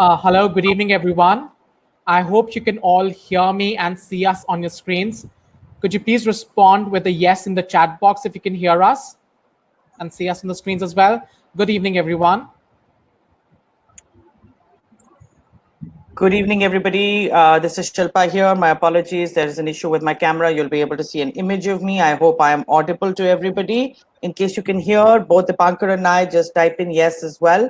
Hello, good evening, everyone. I hope you can all hear me and see us on your screens. Could you please respond with a yes in the chat box if you can hear us and see us on the screens as well? Good evening, everyone. Good evening, everybody. This is Shilpa here. My apologies. There is an issue with my camera. You'll be able to see an image of me. I hope I am audible to everybody. In case you can hear, both Dipankar and I just type in yes as well.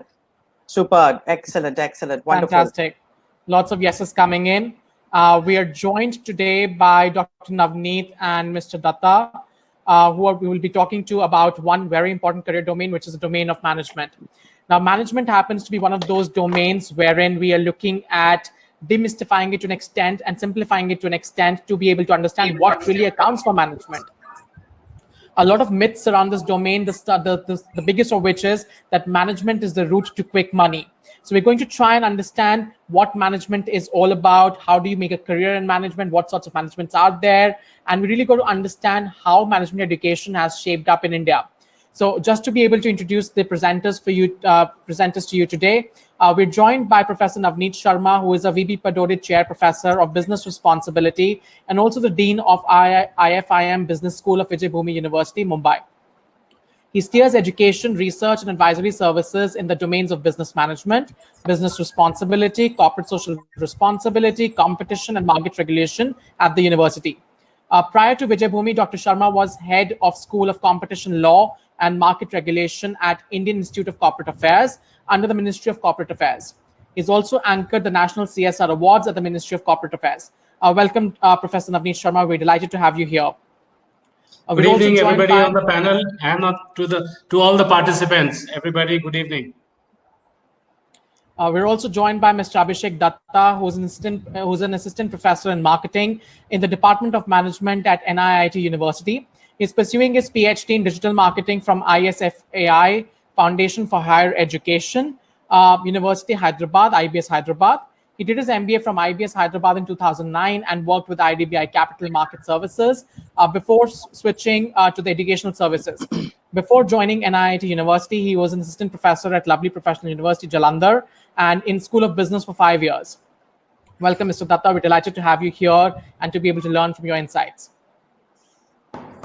Super. Excellent. Excellent. Wonderful. Fantastic. Lots of yeses coming in. We are joined today by Dr. Navneet and Mr. Dutta, we will be talking to about one very important career domain, which is the domain of management. Now, management happens to be one of those domains wherein we are looking at demystifying it to an extent and simplifying it to an extent to be able to understand what really accounts for management. A lot of myths around this domain, the biggest of which is that management is the route to quick money. So we're going to try and understand what management is all about, how do you make a career in management, what sorts of managements are there, and we really got to understand how management education has shaped up in India. So just to be able to introduce the presenters to you today, we're joined by Professor Navneet Sharma, who is a VB Padode Chair Professor of Business Responsibility and also the Dean of IFIM Business School of Vijay Bhumi University, Mumbai. He steers education, research, and advisory services in the domains of business management, business responsibility, corporate social responsibility, competition, and market regulation at the university. Prior to Vijay Bhumi, Dr. Sharma was head of School of Competition Law and Market Regulation at Indian Institute of Corporate Affairs under the Ministry of Corporate Affairs. He's also anchored the National CSR Awards at the Ministry of Corporate Affairs. Welcome, Professor Navneet Sharma. We're delighted to have you here. Good evening, everybody on the panel, and to all the participants. Everybody, good evening. We're also joined by Mr. Abhisek Dutta, who's an assistant professor in marketing in the Department of Management at NIIT University. He's pursuing his PhD in digital marketing from ISFAI, Foundation for Higher Education, University Hyderabad, IBS Hyderabad. He did his MBA from IBS Hyderabad in 2009 and worked with IDBI Capital Market Services before switching to the educational services. Before joining NIIT University, he was an assistant professor at Lovely Professional University, Jalandhar, and in School of Business for 5 years. Welcome, Mr. Dutta. We're delighted to have you here and to be able to learn from your insights.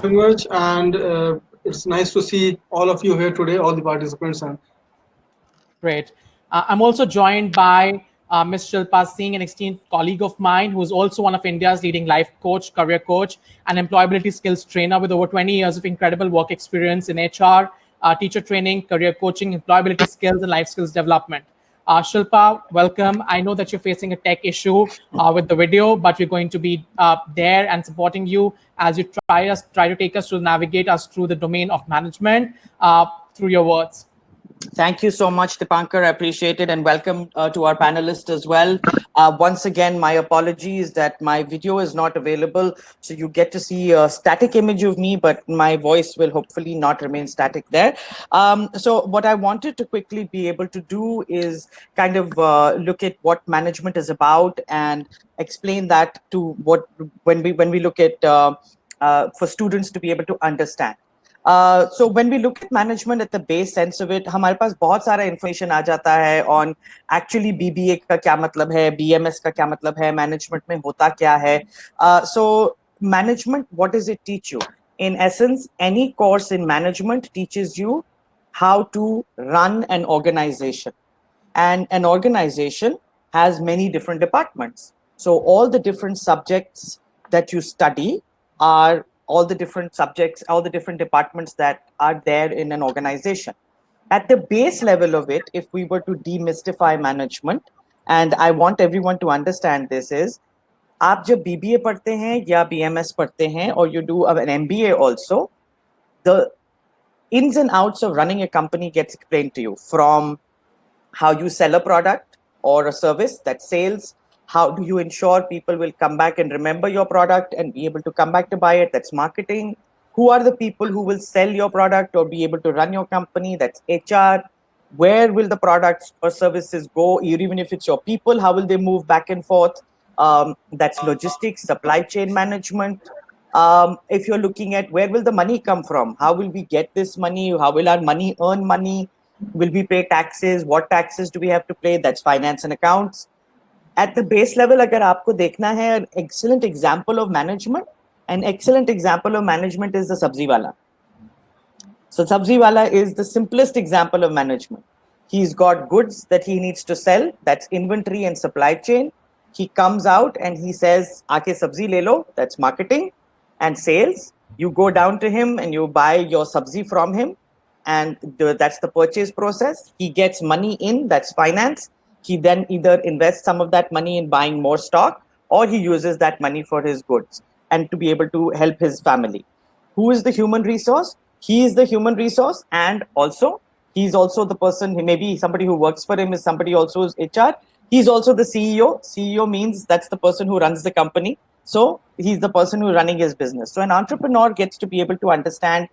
Very much, and it's nice to see all of you here today, all the participants. Great. I'm also joined by Ms. Shilpa Singh, an esteemed colleague of mine, who is also one of India's leading life coach, career coach, and employability skills trainer with over 20 years of incredible work experience in HR, teacher training, career coaching, employability skills, and life skills development. Shilpa, welcome. I know that you're facing a tech issue with the video, but we're going to be there and supporting you as you try to take us to navigate us through the domain of management through your words. Thank you so much, Dipankar. I appreciate it. And welcome to our panelists as well. Once again, my apologies that my video is not available. So you get to see a static image of me, but my voice will hopefully not remain static there. So what I wanted to quickly be able to do is kind of look at what management is about and explain that to when we look at for students to be able to understand. So when we look at management at the base sense of it, हमारे पास बहुत सारा information आ जाता है on actually BBA का क्या मतलब है, BMS का क्या मतलब है, management में होता क्या है. So management, what does it teach you? In essence, any course in management teaches you how to run an organization. And an organization has many different departments. So all the different subjects that you study are all the different subjects, all the different departments that are there in an organization. At the base level of it, if we were to demystify management, and I want everyone to understand this is, आप जब BBA पढ़ते हैं या BMS पढ़ते हैं, or you do an MBA also, the ins and outs of running a company gets explained to you, from how you sell a product or a service, that's sales. How do you ensure people will come back and remember your product and be able to come back to buy it? That's marketing. Who are the people who will sell your product or be able to run your company? That's HR. Where will the products or services go? Even if it's your people, how will they move back and forth? That's logistics, supply chain management. If you're looking at where will the money come from? How will we get this money? How will our money earn money? Will we pay taxes? What taxes do we have to pay? That's finance and accounts. At the base level, agar aapko dekhna hai an excellent example of management, an excellent example of management is the sabzi wala. So sabzi wala is the simplest example of management. He's got goods that he needs to sell. That's inventory and supply chain. He comes out and he says, "Aake sabzi le lo." That's marketing and sales. You go down to him and you buy your sabzi from him, and that's the purchase process. He gets money in. That's finance. He then either invests some of that money in buying more stock, or he uses that money for his goods and to be able to help his family. Who is the human resource? He is the human resource, and also he's also the person. Maybe somebody who works for him is somebody also is HR. He's also the CEO. CEO means that's the person who runs the company. So he's the person who's running his business. So an entrepreneur gets to be able to understand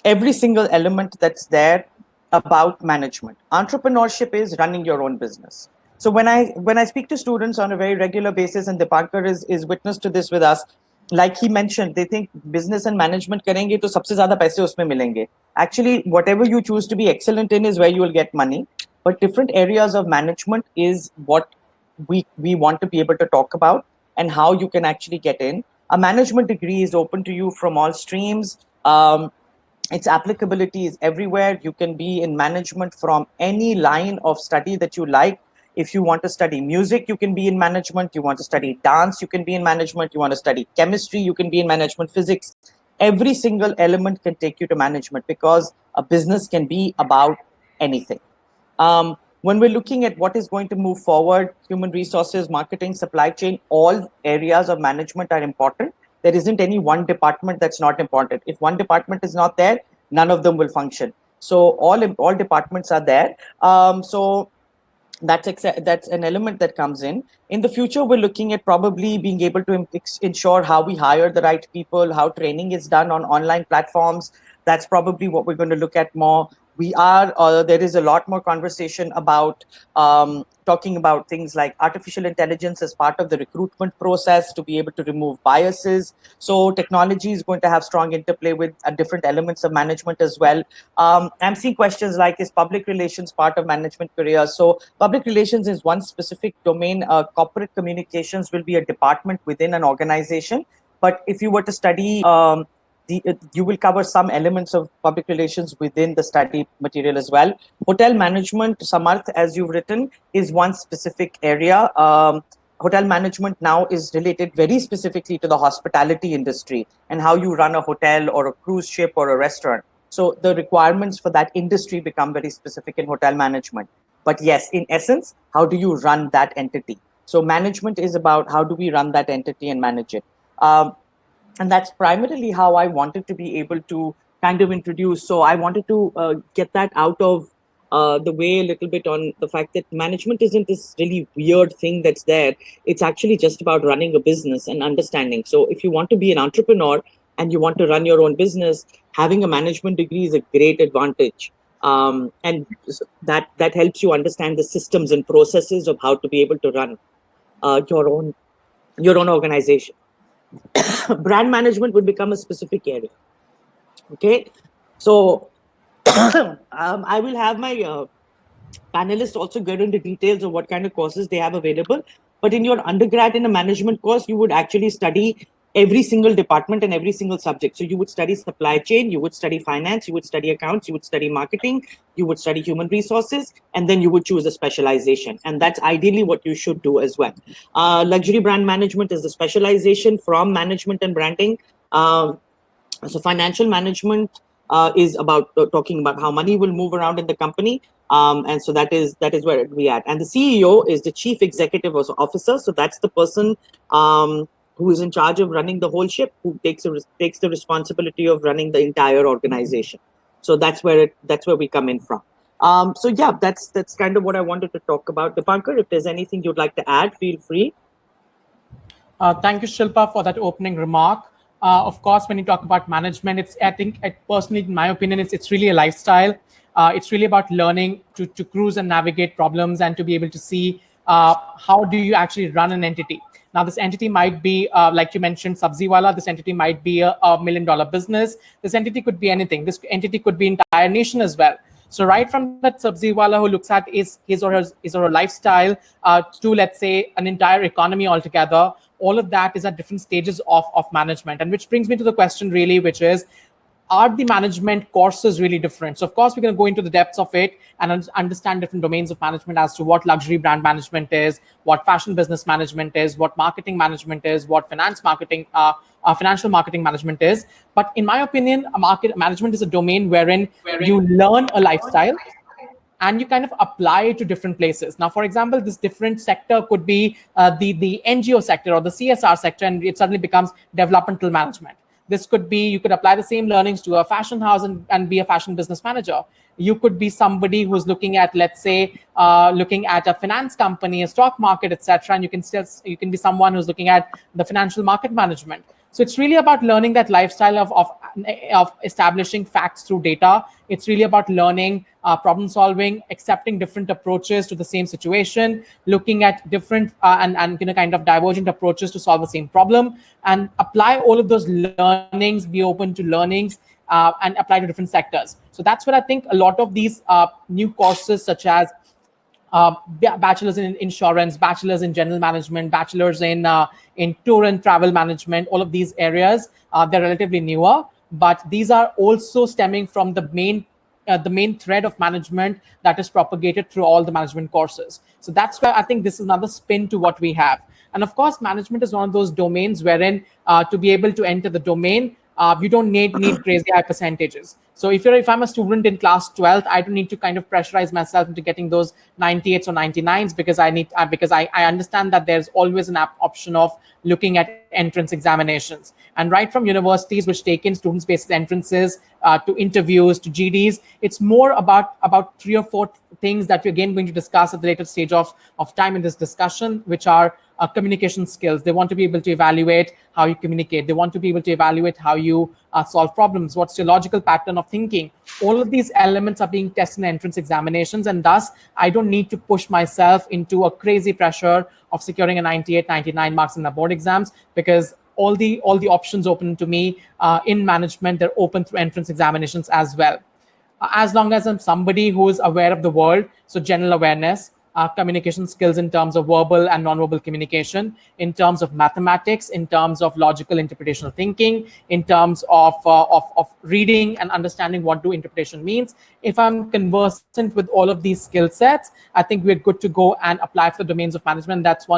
every single element that's there about management. Entrepreneurship is running your own business. So when I speak to students on a very regular basis, and Dipankar is witness to this with us, like he mentioned, they think business and management karenge to sabse zyada paise usme milenge. Actually, whatever you choose to be excellent in is where you will get money. But different areas of management is what we want to be able to talk about, and how you can actually get in. A management degree is open to you from all streams. Its applicability is everywhere. You can be in management from any line of study that you like. If you want to study music, you can be in management. You want to study dance, you can be in management. You want to study chemistry, you can be in management. Physics, every single element can take you to management, because a business can be about anything. When we're looking at what is going to move forward, human resources, marketing, supply chain, all areas of management are important. There isn't any one department that's not important. If one department is not there, none of them will function. So all departments are there. So that's an element that comes in. In the future, we're looking at probably being able to ensure how we hire the right people, how training is done on online platforms. That's probably what we're going to look at more. There is a lot more conversation about talking about things like artificial intelligence as part of the recruitment process to be able to remove biases. So technology is going to have strong interplay with different elements of management as well. I'm seeing questions like, is public relations part of management careers? So public relations is one specific domain. Corporate communications will be a department within an organization. But if you were to study you will cover some elements of public relations within the study material as well. Hotel management, Samarth, as you've written, is one specific area. Hotel management now is related very specifically to the hospitality industry and how you run a hotel or a cruise ship or a restaurant. So the requirements for that industry become very specific in hotel management. But yes, in essence, how do you run that entity? So management is about how do we run that entity and manage it. And that's primarily how I wanted to be able to kind of introduce. So I wanted to get that out of the way a little bit on the fact that management isn't this really weird thing that's there. It's actually just about running a business and understanding. So if you want to be an entrepreneur and you want to run your own business, having a management degree is a great advantage. And that helps you understand the systems and processes of how to be able to run your own organization. Brand management would become a specific area. Okay, so I will have my panelists also get into details of what kind of courses they have available. But in your undergrad in a management course, you would actually study every single department and every single subject. So you would study supply chain, you would study finance, you would study accounts, you would study marketing, you would study human resources, and then you would choose a specialization. And that's ideally what you should do as well. Luxury brand management is the specialization from management and branding. So financial management is about talking about how money will move around in the company. And so that is where we at. And the CEO is the chief executive officer. So that's the person who is in charge of running the whole ship, who takes the responsibility of running the entire organization. So that's where we come in from. So yeah, that's kind of what I wanted to talk about. Dipankar, if there's anything you'd like to add, feel free. Thank you, Shilpa, for that opening remark. Of course, when you talk about management, I think personally, in my opinion, it's really a lifestyle. It's really about learning to cruise and navigate problems and to be able to see how do you actually run an entity. Now, this entity might be, like you mentioned, Sabziwala. This entity might be a $1 million business. This entity could be anything. This entity could be entire nation as well. So right from that sabzi wala who looks at his or her lifestyle to, let's say, an entire economy altogether, all of that is at different stages of management. And which brings me to the question really, which is, are the management courses really different? So of course, we're going to go into the depths of it and understand different domains of management as to what luxury brand management is, what fashion business management is, what marketing management is, what financial marketing management is. But in my opinion, a market management is a domain wherein you learn a lifestyle and you kind of apply it to different places. Now, for example, this different sector could be the NGO sector or the CSR sector, and it suddenly becomes developmental management. This could be, you could apply the same learnings to a fashion house and be a fashion business manager. You could be somebody who's looking at, let's say, looking at a finance company, a stock market, etc. And you can be someone who's looking at the financial market management. So it's really about learning that lifestyle of establishing facts through data. It's really about learning problem solving, accepting different approaches to the same situation, looking at different and kind of divergent approaches to solve the same problem, and apply all of those learnings, be open to learnings, and apply to different sectors. So that's what I think a lot of these new courses, such as bachelors in insurance, bachelors in general management, bachelors in tour and travel management, all of these areas, they're relatively newer, but these are also stemming from the main thread of management that is propagated through all the management courses. So that's why I think this is another spin to what we have. And of course, management is one of those domains wherein to be able to enter the domain, you don't need crazy high percentages. So if I'm a student in class 12th, I don't need to kind of pressurize myself into getting those 98s or 99s because I understand that there's always an option of looking at entrance examinations. And right from universities which take in students-based entrances to interviews to GDs, it's more about 3 or 4 things that we're again going to discuss at the later stage of time in this discussion, which are communication skills. They want to be able to evaluate how you communicate. They want to be able to evaluate how you solve problems. What's your logical pattern of thinking? All of these elements are being tested in entrance examinations, and thus I don't need to push myself into a crazy pressure of securing a 98, 99 marks in the board exams, because all the options open to me in management, they're open through entrance examinations as well. As long as I'm somebody who is aware of the world, so general awareness, communication skills in terms of verbal and non-verbal communication, in terms of mathematics, in terms of logical interpretational thinking, in terms of reading and understanding what do interpretation means. If I'm conversant with all of these skill sets, I think we're good to go and apply for the domains of management. That's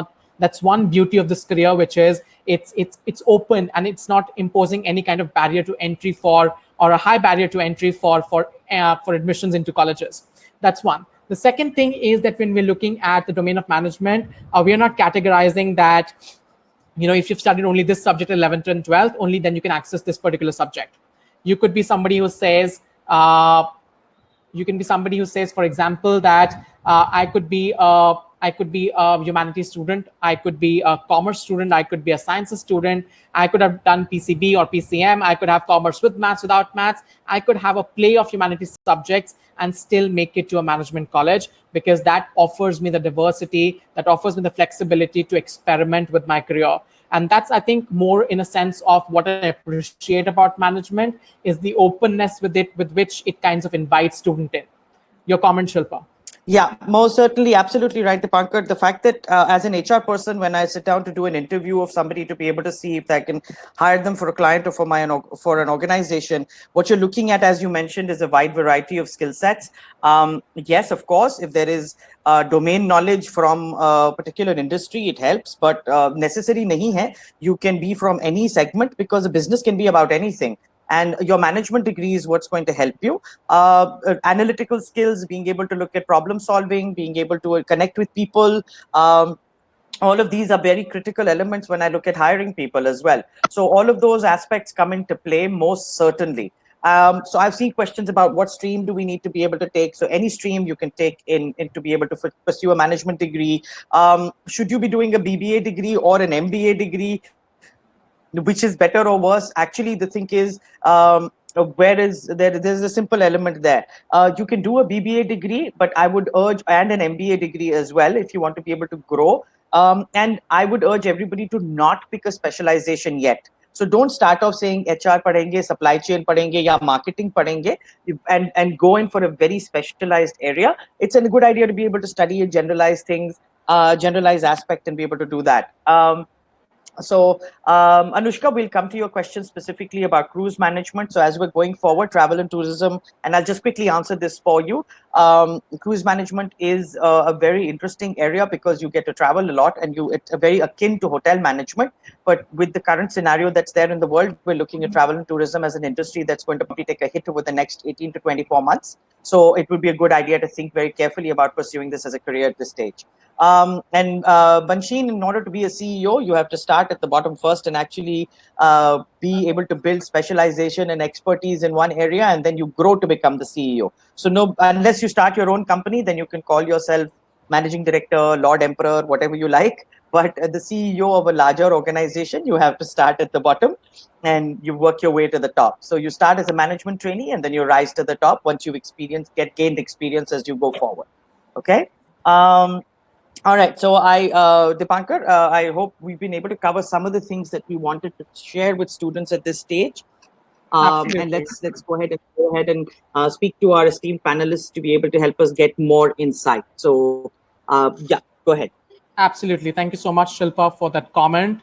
one beauty of this career, which is it's open and it's not imposing any kind of barrier to entry or a high barrier to entry for admissions into colleges. That's one. The second thing is that when we're looking at the domain of management, we are not categorizing that, if you've studied only this subject 11th and 12th, only then you can access this particular subject. You could be somebody who says, for example, that I could be a humanities student, I could be a commerce student, I could be a sciences student, I could have done PCB or PCM, I could have commerce with maths, without maths, I could have a play of humanities subjects and still make it to a management college, because that offers me the diversity, that offers me the flexibility to experiment with my career. And that's, I think, more in a sense of what I appreciate about management is the openness with which it kinds of invites student in. Your comment, Shilpa? Yeah, most certainly. Absolutely right, Dipankar. The fact that as an HR person, when I sit down to do an interview of somebody to be able to see if I can hire them for a client or for an organization, what you're looking at, as you mentioned, is a wide variety of skill sets. Yes, of course, if there is domain knowledge from a particular industry, it helps, but necessary nahi hai. You can be from any segment, because a business can be about anything. And your management degree is what's going to help you. Analytical skills, being able to look at problem solving, being able to connect with people. All of these are very critical elements when I look at hiring people as well. So all of those aspects come into play most certainly. So I've seen questions about what stream do we need to be able to take. So any stream you can take in to be able to pursue a management degree. Should you be doing a BBA degree or an MBA degree? Which is better or worse? Actually, the thing is, there's a simple element there. You can do a BBA degree, but I would urge, and an MBA degree as well, if you want to be able to grow. And I would urge everybody to not pick a specialization yet. So don't start off saying HR padhenge, supply chain padhenge, ya marketing padhenge, and go in for a very specialized area. It's a good idea to be able to study generalized things, generalized aspect, and be able to do that. Anushka, we'll come to your question specifically about cruise management. So as we're going forward, travel and tourism, and I'll just quickly answer this for you. Cruise management is a very interesting area because you get to travel a lot, and it's very akin to hotel management. But with the current scenario that's there in the world, we're looking at travel and tourism as an industry that's going to probably take a hit over the next 18 to 24 months. So it would be a good idea to think very carefully about pursuing this as a career at this stage. Bansheen, in order to be a CEO, you have to start at the bottom first and actually be able to build specialization and expertise in one area, and then you grow to become the CEO. So no, unless you start your own company, then you can call yourself managing director, Lord Emperor, whatever you like. But the CEO of a larger organization, you have to start at the bottom and you work your way to the top. So you start as a management trainee and then you rise to the top once you've gained experience as you go forward. Okay. All right, so Dipankar, I hope we've been able to cover some of the things that we wanted to share with students at this stage. And let's go ahead and speak to our esteemed panelists to be able to help us get more insight. So, yeah, go ahead. Absolutely. Thank you so much, Shilpa, for that comment.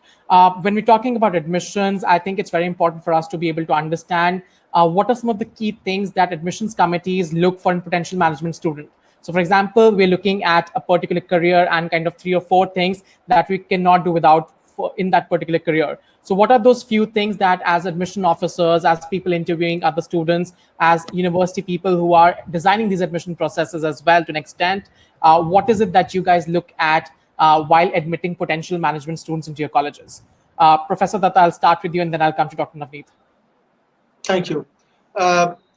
When we're talking about admissions, I think it's very important for us to be able to understand what are some of the key things that admissions committees look for in potential management student. So for example, we're looking at a particular career and kind of 3 or 4 things that we cannot do without in that particular career. So what are those few things that as admission officers, as people interviewing other students, as university people who are designing these admission processes as well to an extent, what is it that you guys look at while admitting potential management students into your colleges? Professor Datta, I'll start with you and then I'll come to Dr. Navneet. Thank you.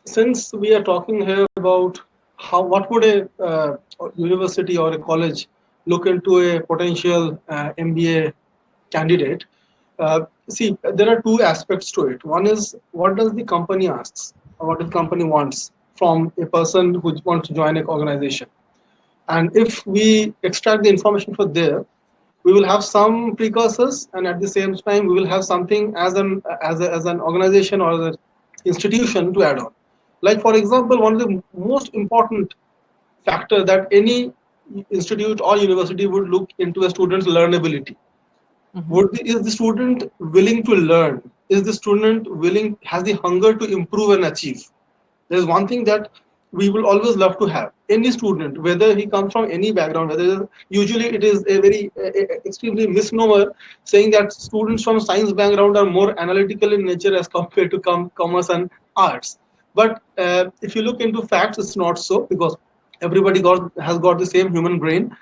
Since we are talking here about what would a university or a college look into a potential MBA candidate, see, there are 2 aspects to it. One is, what does the company asks, or what the company wants from a person who wants to join an organization. And if we extract the information from there, we will have some precursors, and at the same time, we will have something as an organization or as an institution to add on. Like, for example, one of the most important factor that any institute or university would look into a student's learnability. Is the student willing to learn? Is the student has the hunger to improve and achieve? There's one thing that we will always love to have. Any student, whether he comes from any background, usually it is a very extremely misnomer saying that students from science background are more analytical in nature as compared to commerce and arts. But if you look into facts, it's not so, because everybody has got the same human brain.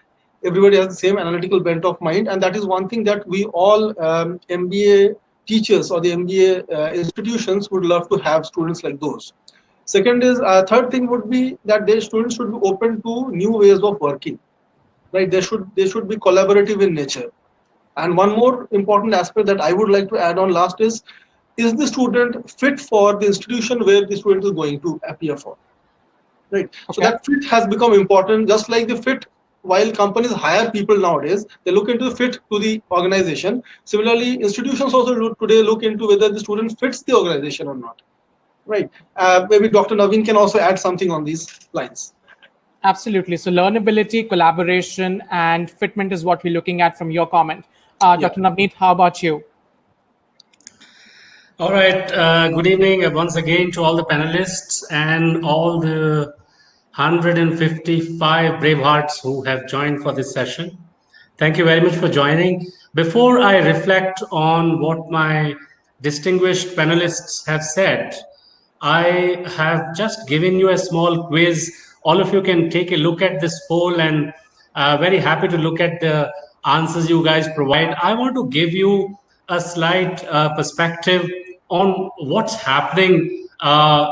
Everybody has the same analytical bent of mind, and that is one thing that we all MBA teachers or the MBA institutions would love to have students like those. Second is, third thing would be that their students should be open to new ways of working, right? They should be collaborative in nature. And one more important aspect that I would like to add on last is the student fit for the institution where the student is going to appear for, right? Okay. So that fit has become important, just like the fit. While companies hire people nowadays, they look into the fit to the organization. Similarly, institutions also today look into whether the student fits the organization or not. Right. Maybe Dr. Naveen can also add something on these lines. Absolutely. So learnability, collaboration, and fitment is what we're looking at from your comment. Dr. Navneet, how about you? All right. Good evening once again to all the panelists and all the 155 brave hearts who have joined for this session. Thank you very much for joining. Before I reflect on what my distinguished panelists have said, I have just given you a small quiz. All of you can take a look at this poll, and very happy to look at the answers you guys provide. I want to give you a slight perspective on what's happening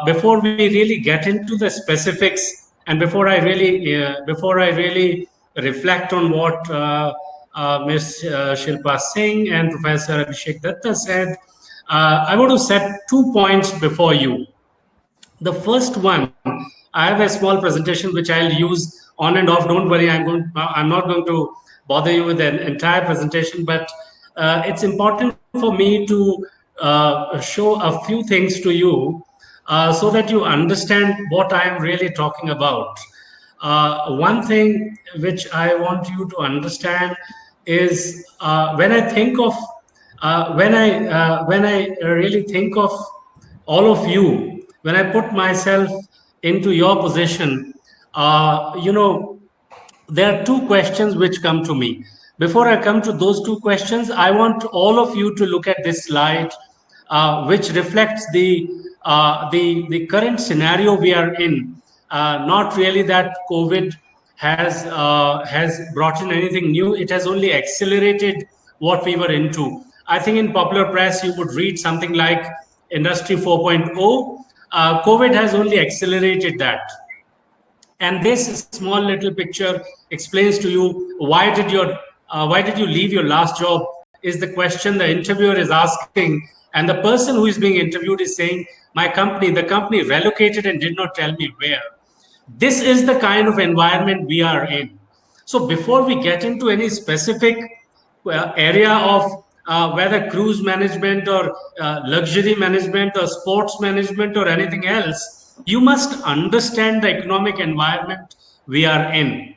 before we really get into the specifics, and before I really reflect on what Ms. Shilpa Singh and Professor Abhisek Dutta said. I want to set 2 points before you. The first one, I have a small presentation which I'll use on and off. Don't worry, I'm not going to bother you with an entire presentation, but it's important for me to show a few things to you so that you understand what I am really talking about. One thing which I want you to understand is when I think of when I really think of all of you, when I put myself into your position, you know, there are two questions which come to me. Before I come to those two questions, I want all of you to look at this slide, which reflects the current scenario we are in. Not really that COVID has brought in anything new. It has only accelerated what we were into. I think in popular press you would read something like Industry 4.0. COVID has only accelerated that, and this small little picture explains to you why did you leave your last job is the question the interviewer is asking, and the person who is being interviewed is saying, the company relocated and did not tell me where. This is the kind of environment we are in. So before we get into any specific area of whether cruise management or luxury management or sports management or anything else, you must understand the economic environment we are in.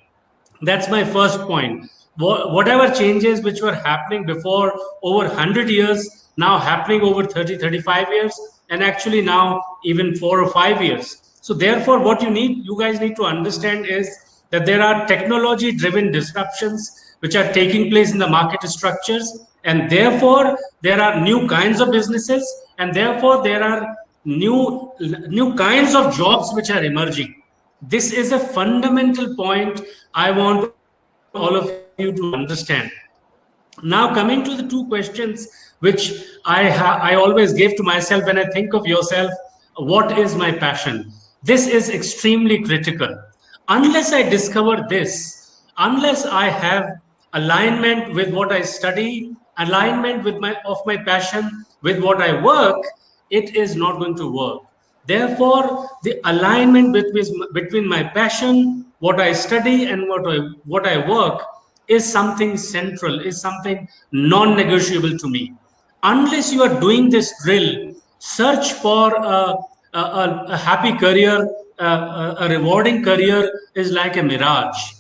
That's my first point. Whatever changes which were happening before over 100 years, now happening over 30, 35 years, and actually now even 4 or 5 years. So therefore, what you guys need to understand is that there are technology driven disruptions which are taking place in the market structures, and therefore there are new kinds of businesses, and therefore there are new kinds of jobs which are emerging. This is a fundamental point I want all of you to understand. Now, coming to the two questions which I always give to myself when I think of yourself, what is my passion? This is extremely critical. Unless I discover this, unless I have alignment with what I study, alignment with my passion with what I work, it is not going to work. Therefore, the alignment between my passion, what I study, and what I work is something central, is something non-negotiable to me. Unless you are doing this drill, search for a happy career, a rewarding career is like a mirage.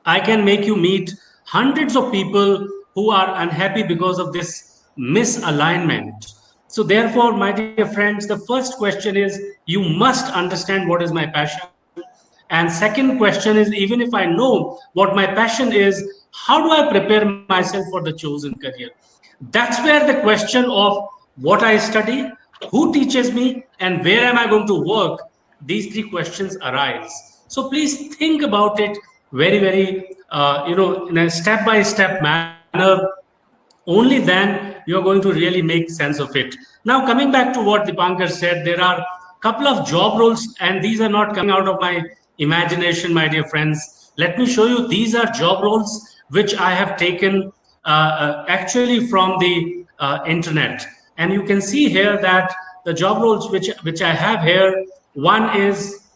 I can make you meet hundreds of people who are unhappy because of this misalignment. So, therefore, my dear friends, the first question is you must understand what is my passion. And second question is, even if I know what my passion is, how do I prepare myself for the chosen career? That's where the question of what I study, who teaches me, and where am I going to work, these three questions arise. So please think about it very, very, in a step by step manner. Only then you're going to really make sense of it. Now, coming back to what Dipankar said, there are a couple of job roles, and these are not coming out of my imagination, my dear friends. Let me show you, these are job roles which I have taken actually from the internet. And you can see here that the job roles which I have here, one is,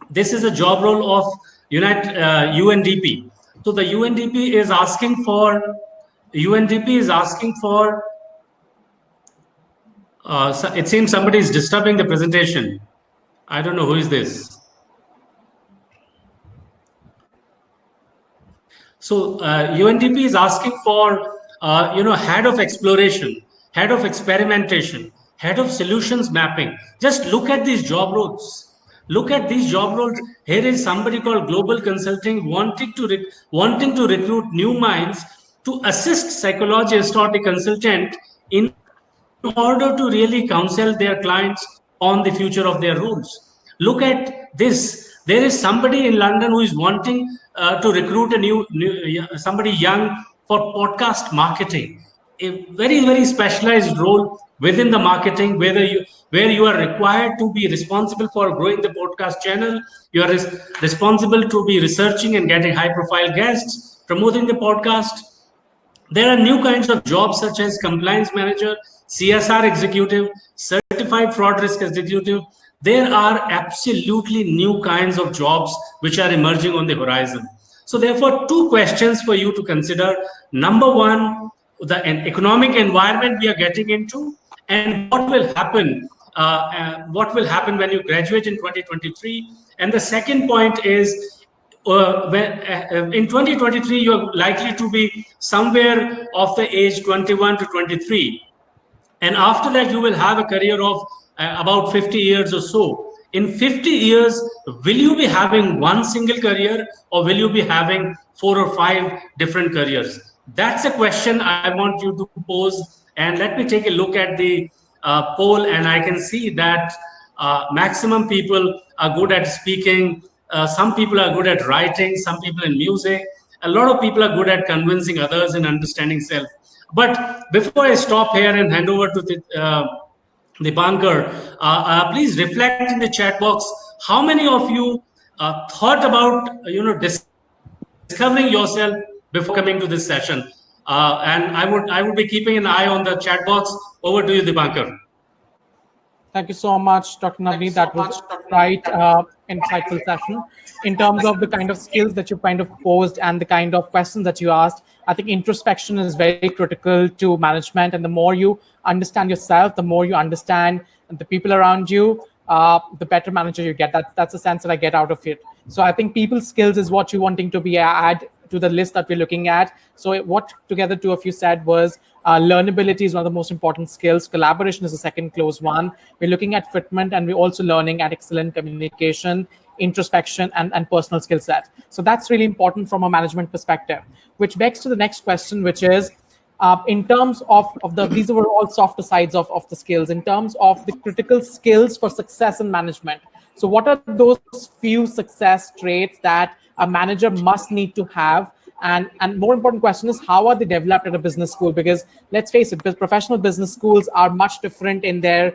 this is a job role of UNDP. So the UNDP is asking for so it seems somebody is disturbing the presentation. I don't know who is this. So UNDP is asking for head of exploration, head of experimentation, head of solutions mapping. Just look at these job roles. Look at these job roles. Here is somebody called Global Consulting wanting to recruit new minds to assist psychologists or the consultant in order to really counsel their clients on the future of their roles. Look at this. There is somebody in London who is wanting to recruit somebody young for podcast marketing, a very, very specialized role within the marketing, where you are required to be responsible for growing the podcast channel. You are responsible to be researching and getting high profile guests, promoting the podcast. There are new kinds of jobs such as compliance manager, CSR executive, certified fraud risk executive. There are absolutely new kinds of jobs which are emerging on the horizon. So therefore, two questions for you to consider. Number one, the economic environment we are getting into, and what will happen. What will happen when you graduate in 2023? And the second point is, in 2023, you're likely to be somewhere of the age 21 to 23, and after that you will have a career of about 50 years or so. In 50 years, will you be having one single career, or will you be having 4 or 5 different careers? That's a question I want you to pose. And let me take a look at the poll, and I can see that maximum people are good at speaking, some people are good at writing, some people in music, a lot of people are good at convincing others and understanding self. But before I stop here and hand over to Dipankar, please reflect in the chat box how many of you thought about discovering yourself before coming to this session. And I would be keeping an eye on the chat box. Over to you, Dipankar. Thank you so much, Dr. Navneet. That was quite insightful session. In terms of the kind of skills that you kind of posed and the kind of questions that you asked, I think introspection is very critical to management. And the more you understand yourself, the more you understand the people around you, the better manager you get. That's the sense that I get out of it. So I think people skills is what you're wanting to be add to the list that we're looking at. So what together two of you said was learnability is one of the most important skills. Collaboration is the second close one. We're looking at fitment, and we're also learning at excellent communication, introspection, and personal skill set. So that's really important from a management perspective, which begs to the next question, which is, in terms of these were all softer sides of the skills, in terms of the critical skills for success in management. So what are those few success traits that a manager must need to have? And more important question is, how are they developed at a business school? Because let's face it, professional business schools are much different in their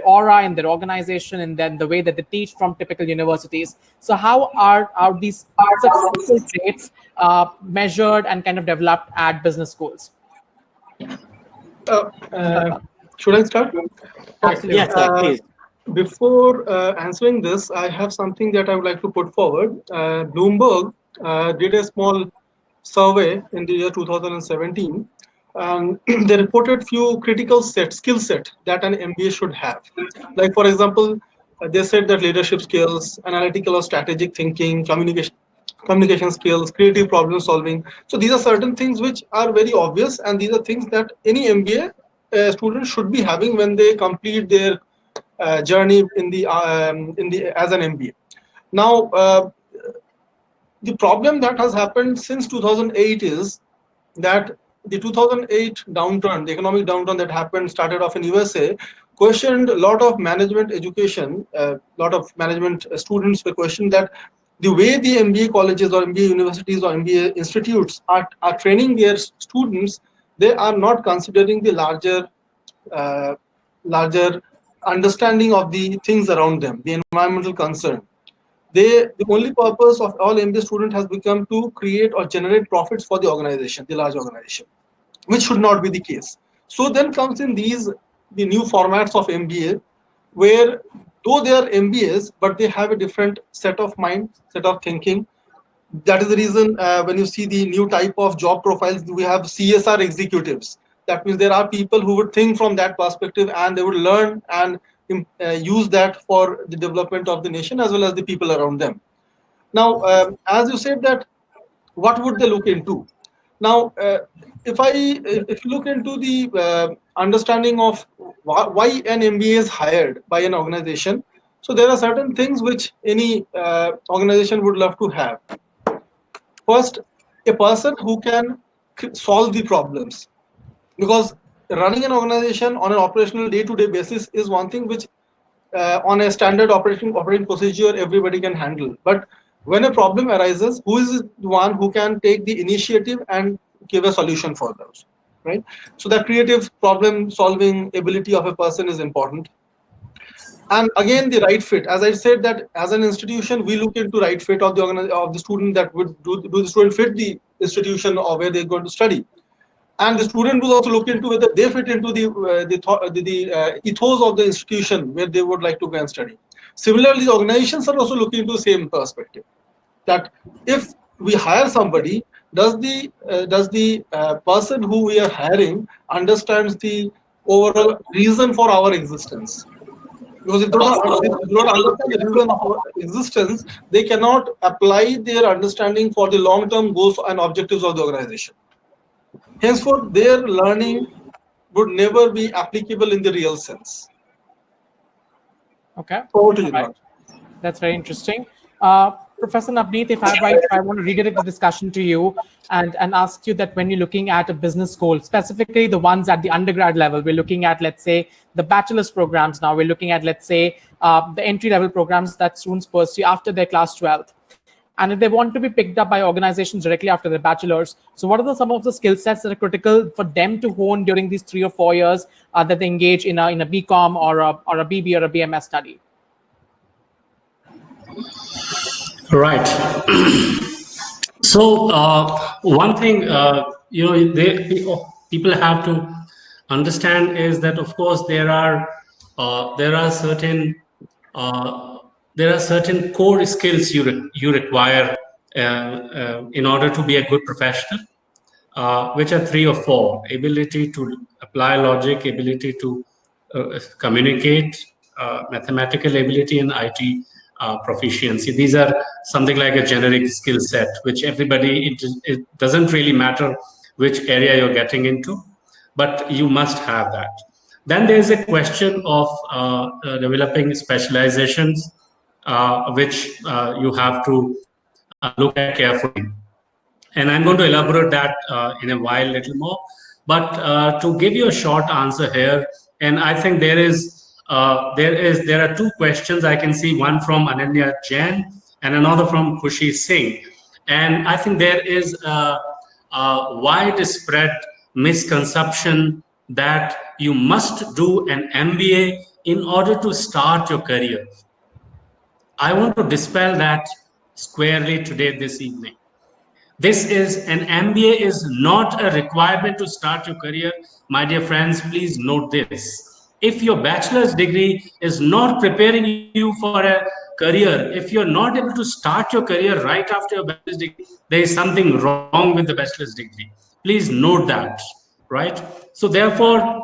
aura, in their organization, and then the way that they teach from typical universities. So how are these successful traits measured and kind of developed at business schools? Should I start? Absolutely. Yes, please. Before answering this, I have something that I would like to put forward. Bloomberg did a small survey in the year 2017, and they reported few critical skill set that an MBA should have. Like, for example, they said that leadership skills, analytical or strategic thinking, communication skills, creative problem solving. So these are certain things which are very obvious, and these are things that any MBA student should be having when they complete their journey in the as an MBA. Now, the problem that has happened since 2008 is that the 2008 downturn, the economic downturn that happened, started off in USA, questioned a lot of management education. A lot of management students were questioned that the way the MBA colleges or MBA universities or MBA institutes are training their students, they are not considering the larger understanding of the things around them, the environmental concern. The only purpose of all MBA student has become to create or generate profits for the organization, the large organization, which should not be the case. So then comes in the new formats of MBA, where though they are MBAs, but they have a different set of mind, set of thinking. That is the reason when you see the new type of job profiles, we have CSR executives. That means there are people who would think from that perspective, and they would learn and use that for the development of the nation as well as the people around them. Now, as you said that, what would they look into? Now, if you look into the understanding of why an MBA is hired by an organization, so there are certain things which any organization would love to have. First, a person who can solve the problems, because running an organization on an operational day-to-day basis is one thing which on a standard operating procedure everybody can handle. But when a problem arises, who is the one who can take the initiative and give a solution for those, right? So that creative problem solving ability of a person is important. And again, the right fit. As I said, that as an institution, we look into right fit of the student, that would do the student fit the institution or where they're going to study. And the student will also look into whether they fit into the ethos of the institution where they would like to go and study. Similarly, the organizations are also looking into the same perspective, that if we hire somebody, does the person who we are hiring understands the overall reason for our existence. Because if they do not understand the reason of our existence, they cannot apply their understanding for the long-term goals and objectives of the organization. Henceforth, their learning would never be applicable in the real sense. Okay. Over to you, Right. That's very interesting. Professor Navneet, if I want to redirect the discussion to you and ask you that when you're looking at a business school, specifically the ones at the undergrad level, we're looking at, let's say, the bachelor's programs now, we're looking at, let's say, the entry-level programs that students pursue after their class 12th. And if they want to be picked up by organizations directly after their bachelor's, so what are some of the skill sets that are critical for them to hone during these 3 or 4 years that they engage in a BCom or a BB or a BMS study? Right. So one thing people have to understand is that, of course, there are certain core skills you require in order to be a good professional, which are 3 or 4: ability to apply logic, ability to communicate, mathematical ability, and IT proficiency. These are something like a generic skill set, which everybody, it doesn't really matter which area you're getting into, but you must have that. Then there's a question of developing specializations, which you have to look at carefully. And I'm going to elaborate that in a while, little more. But to give you a short answer here, and I think there are 2 questions I can see, one from Ananya Jain and another from Khushi Singh. And I think there is a widespread misconception that you must do an MBA in order to start your career. I want to dispel that squarely today, this evening. This is an MBA is not a requirement to start your career. My dear friends, please note this. If your bachelor's degree is not preparing you for a career, if you're not able to start your career right after your bachelor's degree, there is something wrong with the bachelor's degree. Please note that, right? So therefore,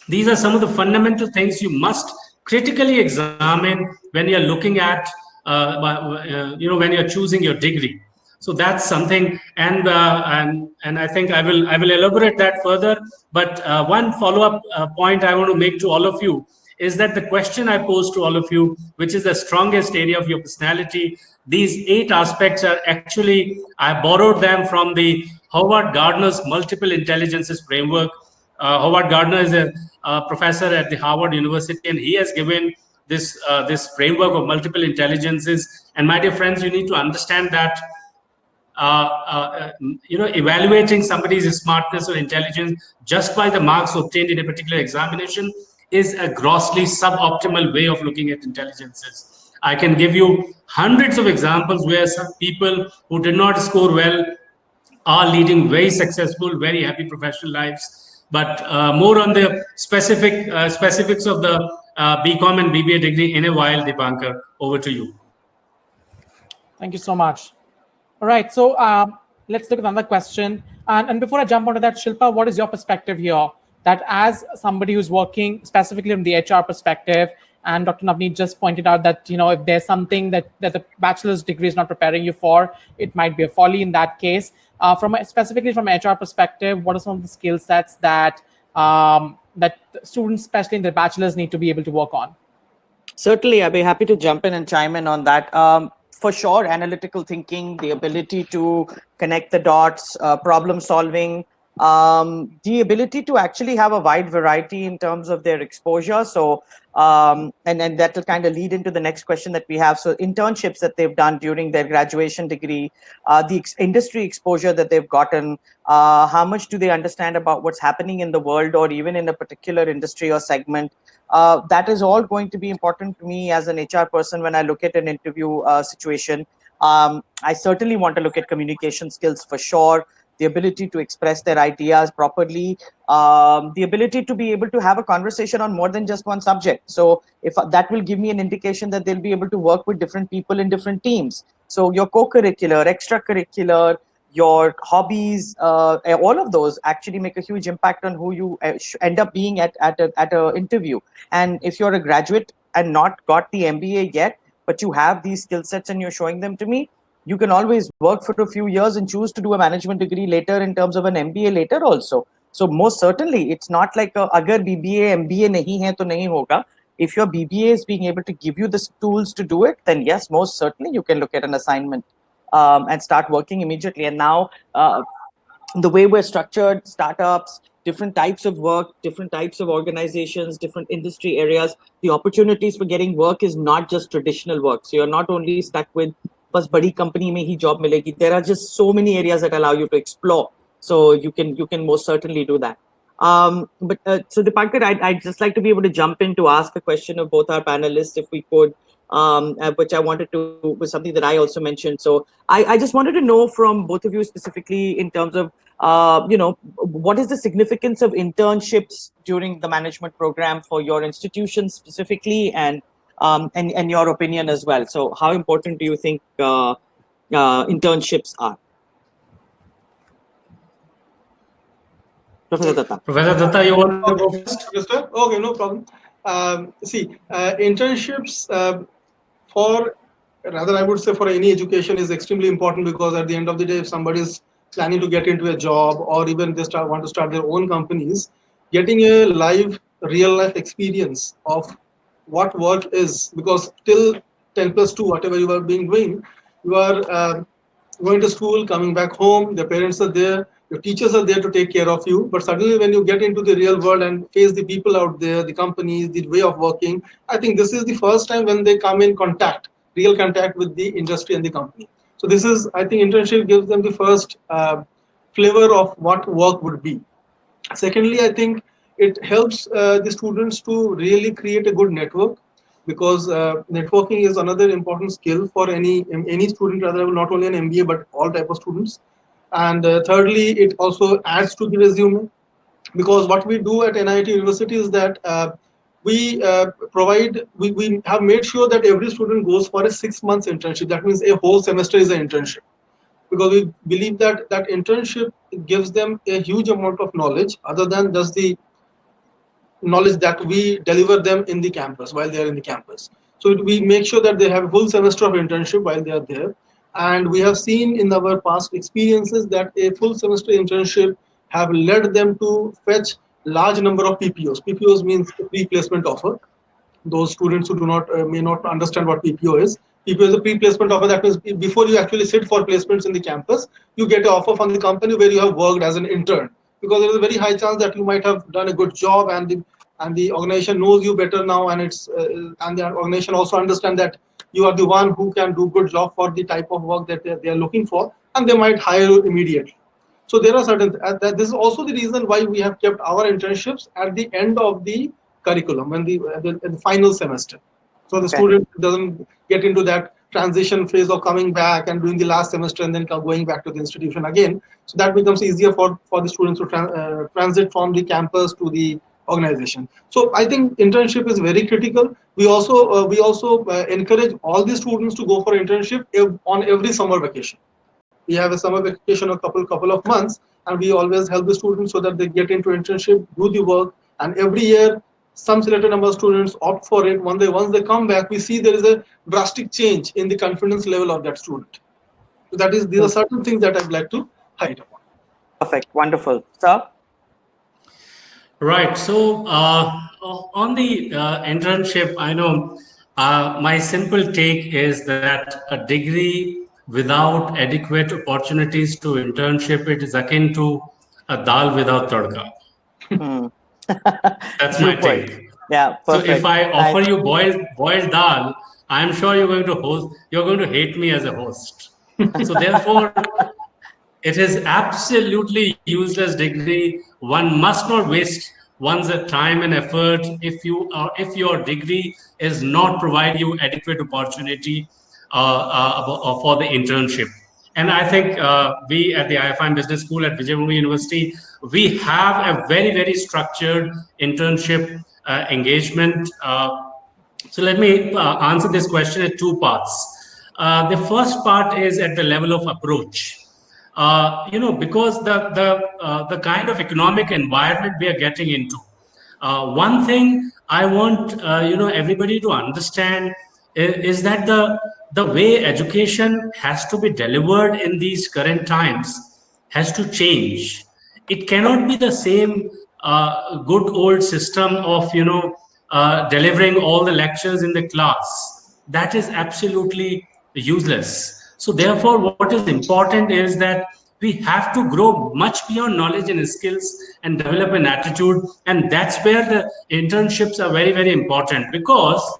these are some of the fundamental things you must critically examine when you're looking at, when you're choosing your degree. So that's something, and I think I will elaborate that further. But one follow-up point I want to make to all of you is that the question I pose to all of you, which is the strongest area of your personality, these 8 aspects are actually, I borrowed them from the Howard Gardner's multiple intelligences framework. Howard Gardner is a professor at the Harvard University, and he has given this framework of multiple intelligences. And my dear friends, you need to understand that evaluating somebody's smartness or intelligence just by the marks obtained in a particular examination is a grossly suboptimal way of looking at intelligences. I can give you hundreds of examples where some people who did not score well are leading very successful, very happy professional lives. But more on the specifics of the BCom and BBA degree in a while. Dipankar, over to you. Thank you so much. All right, so let's look at another question. And before I jump onto that, Shilpa, what is your perspective here? That as somebody who's working specifically from the HR perspective, and Dr. Navneet just pointed out that, if there's something that the bachelor's degree is not preparing you for, it might be a folly in that case. Specifically from an HR perspective, what are some of the skill sets that that students, especially in their bachelor's, need to be able to work on? Certainly, I'd be happy to jump in and chime in on that. For sure, analytical thinking, the ability to connect the dots, problem solving, the ability to actually have a wide variety in terms of their exposure. So, and that will kind of lead into the next question that we have. So internships that they've done during their graduation degree, the industry exposure that they've gotten, how much do they understand about what's happening in the world or even in a particular industry or segment. That is all going to be important to me as an HR person when I look at an interview situation. I certainly want to look at communication skills for sure, the ability to express their ideas properly, the ability to be able to have a conversation on more than just one subject. So if that will give me an indication that they'll be able to work with different people in different teams. So your co-curricular, extracurricular, your hobbies, all of those actually make a huge impact on who you end up being at a interview. And if you're a graduate and not got the MBA yet, but you have these skill sets and you're showing them to me, you can always work for a few years and choose to do a management degree later in terms of an MBA later also. So most certainly, it's not like agar BBA MBA nahi hai to nahi hoga. If your BBA is being able to give you the tools to do it, then yes, most certainly you can look at an assignment and start working immediately. And now the way we're structured, startups, different types of work, different types of organizations, different industry areas, the opportunities for getting work is not just traditional work. So you're not only stuck with bas badi company mein hi job milegi. There are just so many areas that allow you to explore. So you can most certainly do that. So Dipankar, I'd just like to be able to jump in to ask a question of both our panelists, if we could, which I wanted to, was something that I also mentioned. So I just wanted to know from both of you specifically in terms of, what is the significance of internships during the management program for your institution specifically, and your opinion as well. So how important do you think internships are? Professor Datta. Professor Datta, you want to go first? Okay, no problem. Internships for, rather I would say for any education is extremely important, because at the end of the day, if somebody is planning to get into a job, or even they want to start their own companies, getting a live, real life experience of what work is, because till 10+2, whatever you are being doing, you are going to school, coming back home, the parents are there, your teachers are there to take care of you. But suddenly when you get into the real world and face the people out there, the companies, the way of working, I think this is the first time when they come in contact, real contact with the industry and the company. So this is, I think internship gives them the first flavor of what work would be. Secondly, I think it helps the students to really create a good network, because networking is another important skill for any student, rather not only an MBA but all type of students. And thirdly, it also adds to the resume, because what we do at NIT University is that we have made sure that every student goes for a 6 months internship. That means a whole semester is an internship, because we believe that that internship gives them a huge amount of knowledge other than just the knowledge that we deliver them in the campus while they are in the campus. So we make sure that they have a full semester of internship while they are there. And we have seen in our past experiences that a full semester internship have led them to fetch large number of PPOs. PPOs means pre-placement offer. Those students who do not may not understand what PPO is. PPO is a pre-placement offer. That means before you actually sit for placements in the campus, you get an offer from the company where you have worked as an intern, because there is a very high chance that you might have done a good job, and the organization knows you better now, and and the organization also understand that you are the one who can do good job for the type of work that they are looking for, and they might hire you immediately. So there are certain, this is also the reason why we have kept our internships at the end of the curriculum and the final semester. So the student doesn't get into that transition phase of coming back and doing the last semester and then going back to the institution again. So that becomes easier for the students to transit from the campus to the organization. So I think internship is very critical. We also encourage all the students to go for internship on every summer vacation. We have a summer vacation a couple of months, and we always help the students so that they get into internship, do the work, and every year some selected number of students opt for it. Once they come back, we see there is a drastic change in the confidence level of that student. So these are certain things that I'd like to highlight upon. Perfect, wonderful, sir. Right. So on the internship, I know my simple take is that a degree without adequate opportunities to internship, it is akin to a dal without tadka. That's my take. Yeah, perfect. So if I offer you boiled dal, I'm sure you're going to hate me as a host. So therefore, it is absolutely useless degree. One must not waste one's time and effort if your degree is not provide you adequate opportunity for the internship. And I think we at the IFI Business School at Jamuna University, we have a very structured internship engagement. So let me answer this question in two parts. The first part is at the level of approach. because the kind of economic environment we are getting into. One thing I want everybody to understand is that the way education has to be delivered in these current times has to change. It cannot be the same good old system of delivering all the lectures in the class. That is absolutely useless. So therefore, what is important is that we have to grow much beyond knowledge and skills and develop an attitude, and that's where the internships are very, very important, because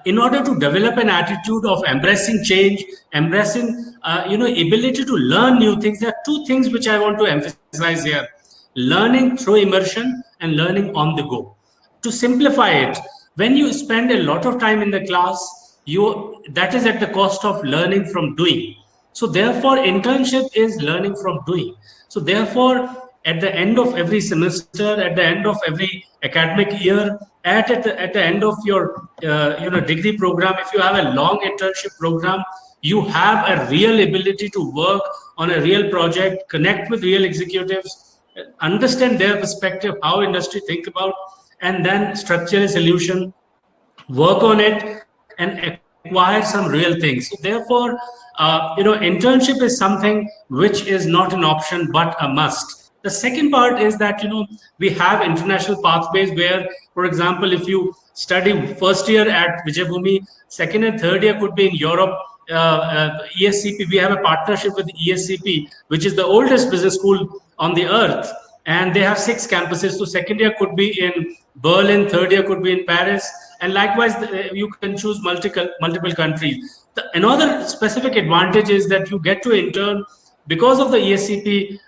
in order to develop an attitude of embracing change, embracing ability to learn new things, there are two things which I want to emphasize here: learning through immersion and learning on the go. To simplify it, when you spend a lot of time in the class, you that is at the cost of learning from doing. So therefore, internship is learning from doing. So therefore, at the end of every semester, at the end of every academic year, at the end of your degree program, if you have a long internship program, you have a real ability to work on a real project, connect with real executives, understand their perspective, how industry think about, and then structure a solution, work on it, and acquire some real things. So therefore, internship is something which is not an option but a must. The second part is that we have international pathways where, for example, if you study first year at Vijayabhumi, second and third year could be in Europe. ESCP, we have a partnership with ESCP, which is the oldest business school on the earth, and they have 6 campuses. So second year could be in Berlin, third year could be in Paris, and likewise you can choose multiple countries. Another specific advantage is that you get to intern because of the ESCP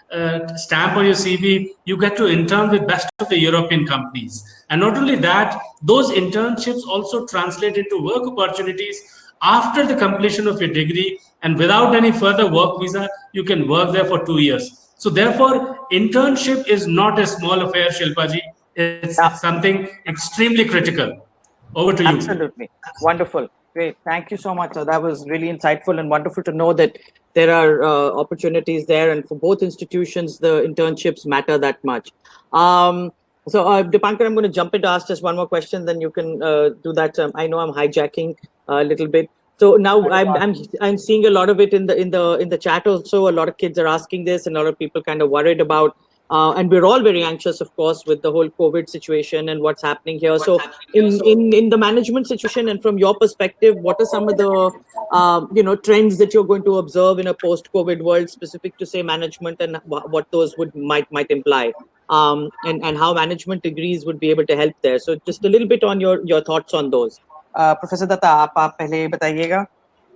stamp on your CV. You get to intern with best of the European companies, and not only that, those internships also translate into work opportunities after the completion of your degree, and without any further work visa, you can work there for 2 years. So therefore, internship is not a small affair, Shilpaji. It's something extremely critical. Over to you. Absolutely. Wonderful. Great. Thank you so much. That was really insightful and wonderful to know that there are opportunities there, and for both institutions, the internships matter that much. Dipankar, I'm going to jump in to ask just one more question, then you can do that. I know I'm hijacking a little bit. So now I'm seeing a lot of it in the chat also. A lot of kids are asking this, and a lot of people kind of worried about. And we're all very anxious, of course, with the whole COVID situation and what's happening here. So in the management situation, and from your perspective, what are some of the trends that you're going to observe in a post-COVID world, specific to say management, and what those might imply, and how management degrees would be able to help there? So just a little bit on your thoughts on those. Professor Datta, आप पहले बताइएगा.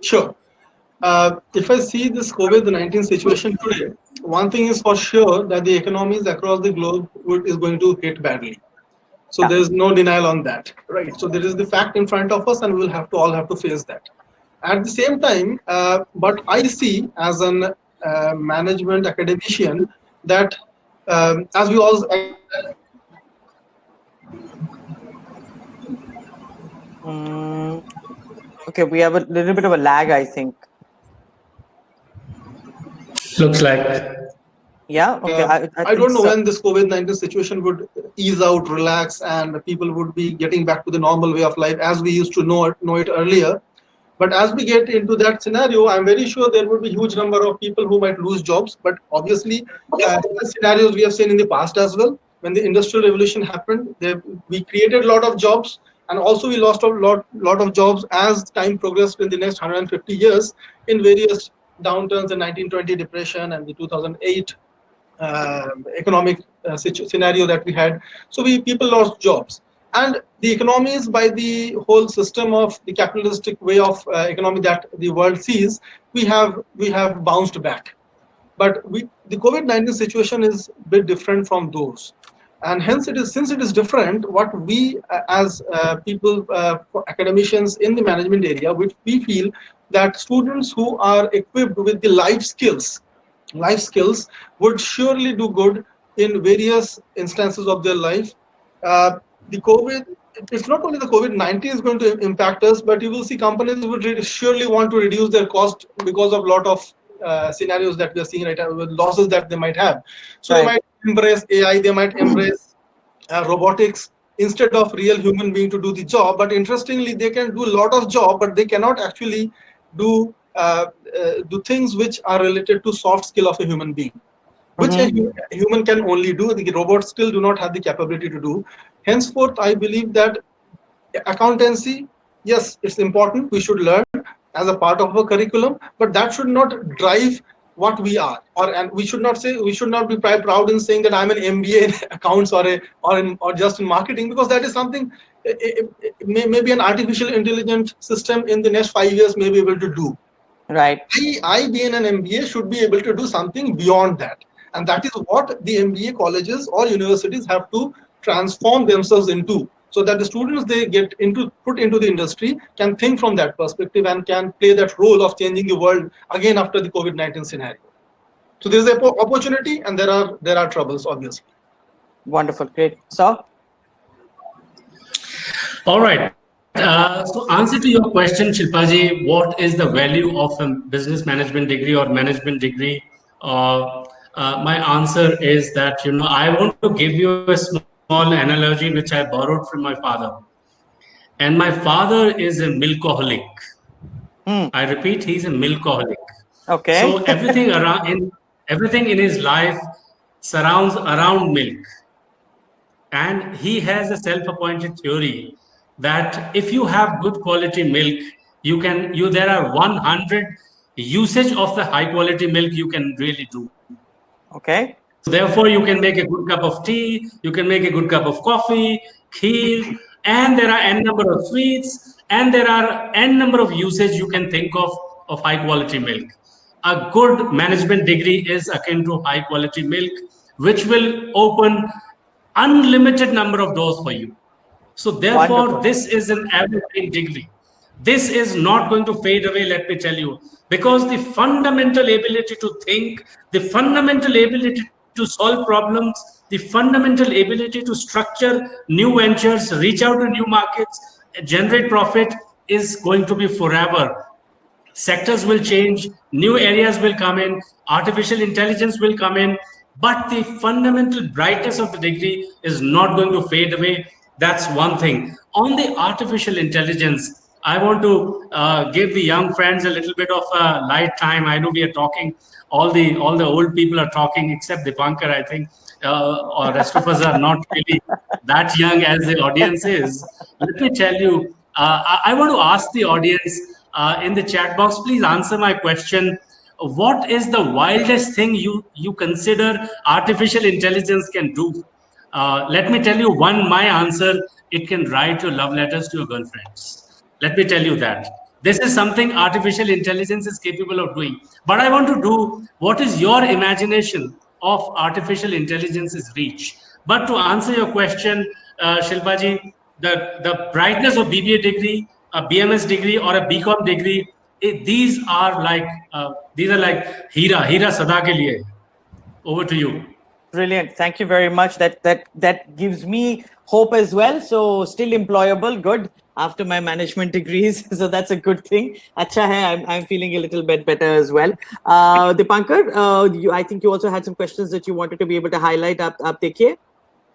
Sure. If I see this COVID-19 situation today, one thing is for sure that the economies across the globe is going to hit badly. So there is no denial on that, right? So there is the fact in front of us, and we'll all have to face that. At the same time, but I see as an management academician that as we all okay, we have a little bit of a lag, I think. Looks like. Yeah. Okay. I don't know when this COVID-19 situation would ease out, relax, and people would be getting back to the normal way of life as we used to know it earlier. But as we get into that scenario, I'm very sure there would be a huge number of people who might lose jobs. But obviously, the scenarios we have seen in the past as well. When the Industrial Revolution happened, we created a lot of jobs, and also we lost a lot of jobs as time progressed in the next 150 years in various downturns, the 1920 depression and the 2008 economic scenario that we had. So people lost jobs, and the economies, by the whole system of the capitalistic way of economy that the world sees, we have bounced back. But the COVID-19 situation is a bit different from those, and hence since it is different, what we as people, academicians in the management area, which we feel that students who are equipped with the life skills would surely do good in various instances of their life. The COVID, it's not only the COVID-19 is going to impact us, but you will see companies would surely want to reduce their cost because of a lot of scenarios that we are seeing right now, with losses that they might have. So they Right. might embrace AI, they might embrace robotics instead of real human being to do the job. But interestingly, they can do a lot of job, but they cannot actually do things which are related to soft skill of a human being, which a human can only do. The robots still do not have the capability to do. Henceforth, I believe that accountancy, yes, it's important. We should learn as a part of our curriculum, but that should not drive what we are. And we should not say, we should not be proud in saying that I'm an MBA in accounts or just in marketing, because that is something maybe an artificial intelligence system in the next 5 years may be able to do. Right. I being an MBA should be able to do something beyond that. And that is what the MBA colleges or universities have to transform themselves into, so that the students they get put into the industry can think from that perspective and can play that role of changing the world again after the COVID-19 scenario. So there is an opportunity and there are troubles, obviously. Wonderful. Great. So, All right. So answer to your question, Shilpaji, what is the value of a business management degree or management degree? My answer is that, I want to give you a small analogy which I borrowed from my father. And my father is a milkaholic. I repeat, he's a milkaholic. okay. So everything in his life surrounds around milk. And he has a self-appointed theory that if you have good quality milk, there are 100 usage of the high quality milk you can really do. Okay. So therefore, you can make a good cup of tea, you can make a good cup of coffee, kheer, and there are n number of sweets, and there are n number of usage you can think of high quality milk. A good management degree is akin to high quality milk, which will open unlimited number of doors for you. So therefore, Wonderful. this is an evergreen degree. This is not going to fade away, let me tell you, because the fundamental ability to think, the fundamental ability to solve problems, the fundamental ability to structure new ventures, reach out to new markets, generate profit is going to be forever. Sectors will change, new areas will come in, artificial intelligence will come in, but the fundamental brightness of the degree is not going to fade away. That's one thing. On the artificial intelligence, I want to give the young friends a little bit of a light time. I know we are talking, all the old people are talking, except Dipankar, I think, or rest of us are not really that young as the audience is. Let me tell you, I want to ask the audience in the chat box, please answer my question. What is the wildest thing you consider artificial intelligence can do? Let me tell you my answer, it can write your love letters to your girlfriends. Let me tell you that. This is something artificial intelligence is capable of doing. But I want to do what is your imagination of artificial intelligence's reach. But to answer your question, Shilpaji, the brightness of BBA degree, a BMS degree, or a BCom degree, these are like Hira Sada ke liye. Over to you. Brilliant. Thank you very much. That gives me hope as well. So still employable. Good after my management degrees. So that's a good thing. Acha hai. I'm feeling a little bit better as well. Dipankar, I think you also had some questions that you wanted to be able to highlight. Aap dekhiye.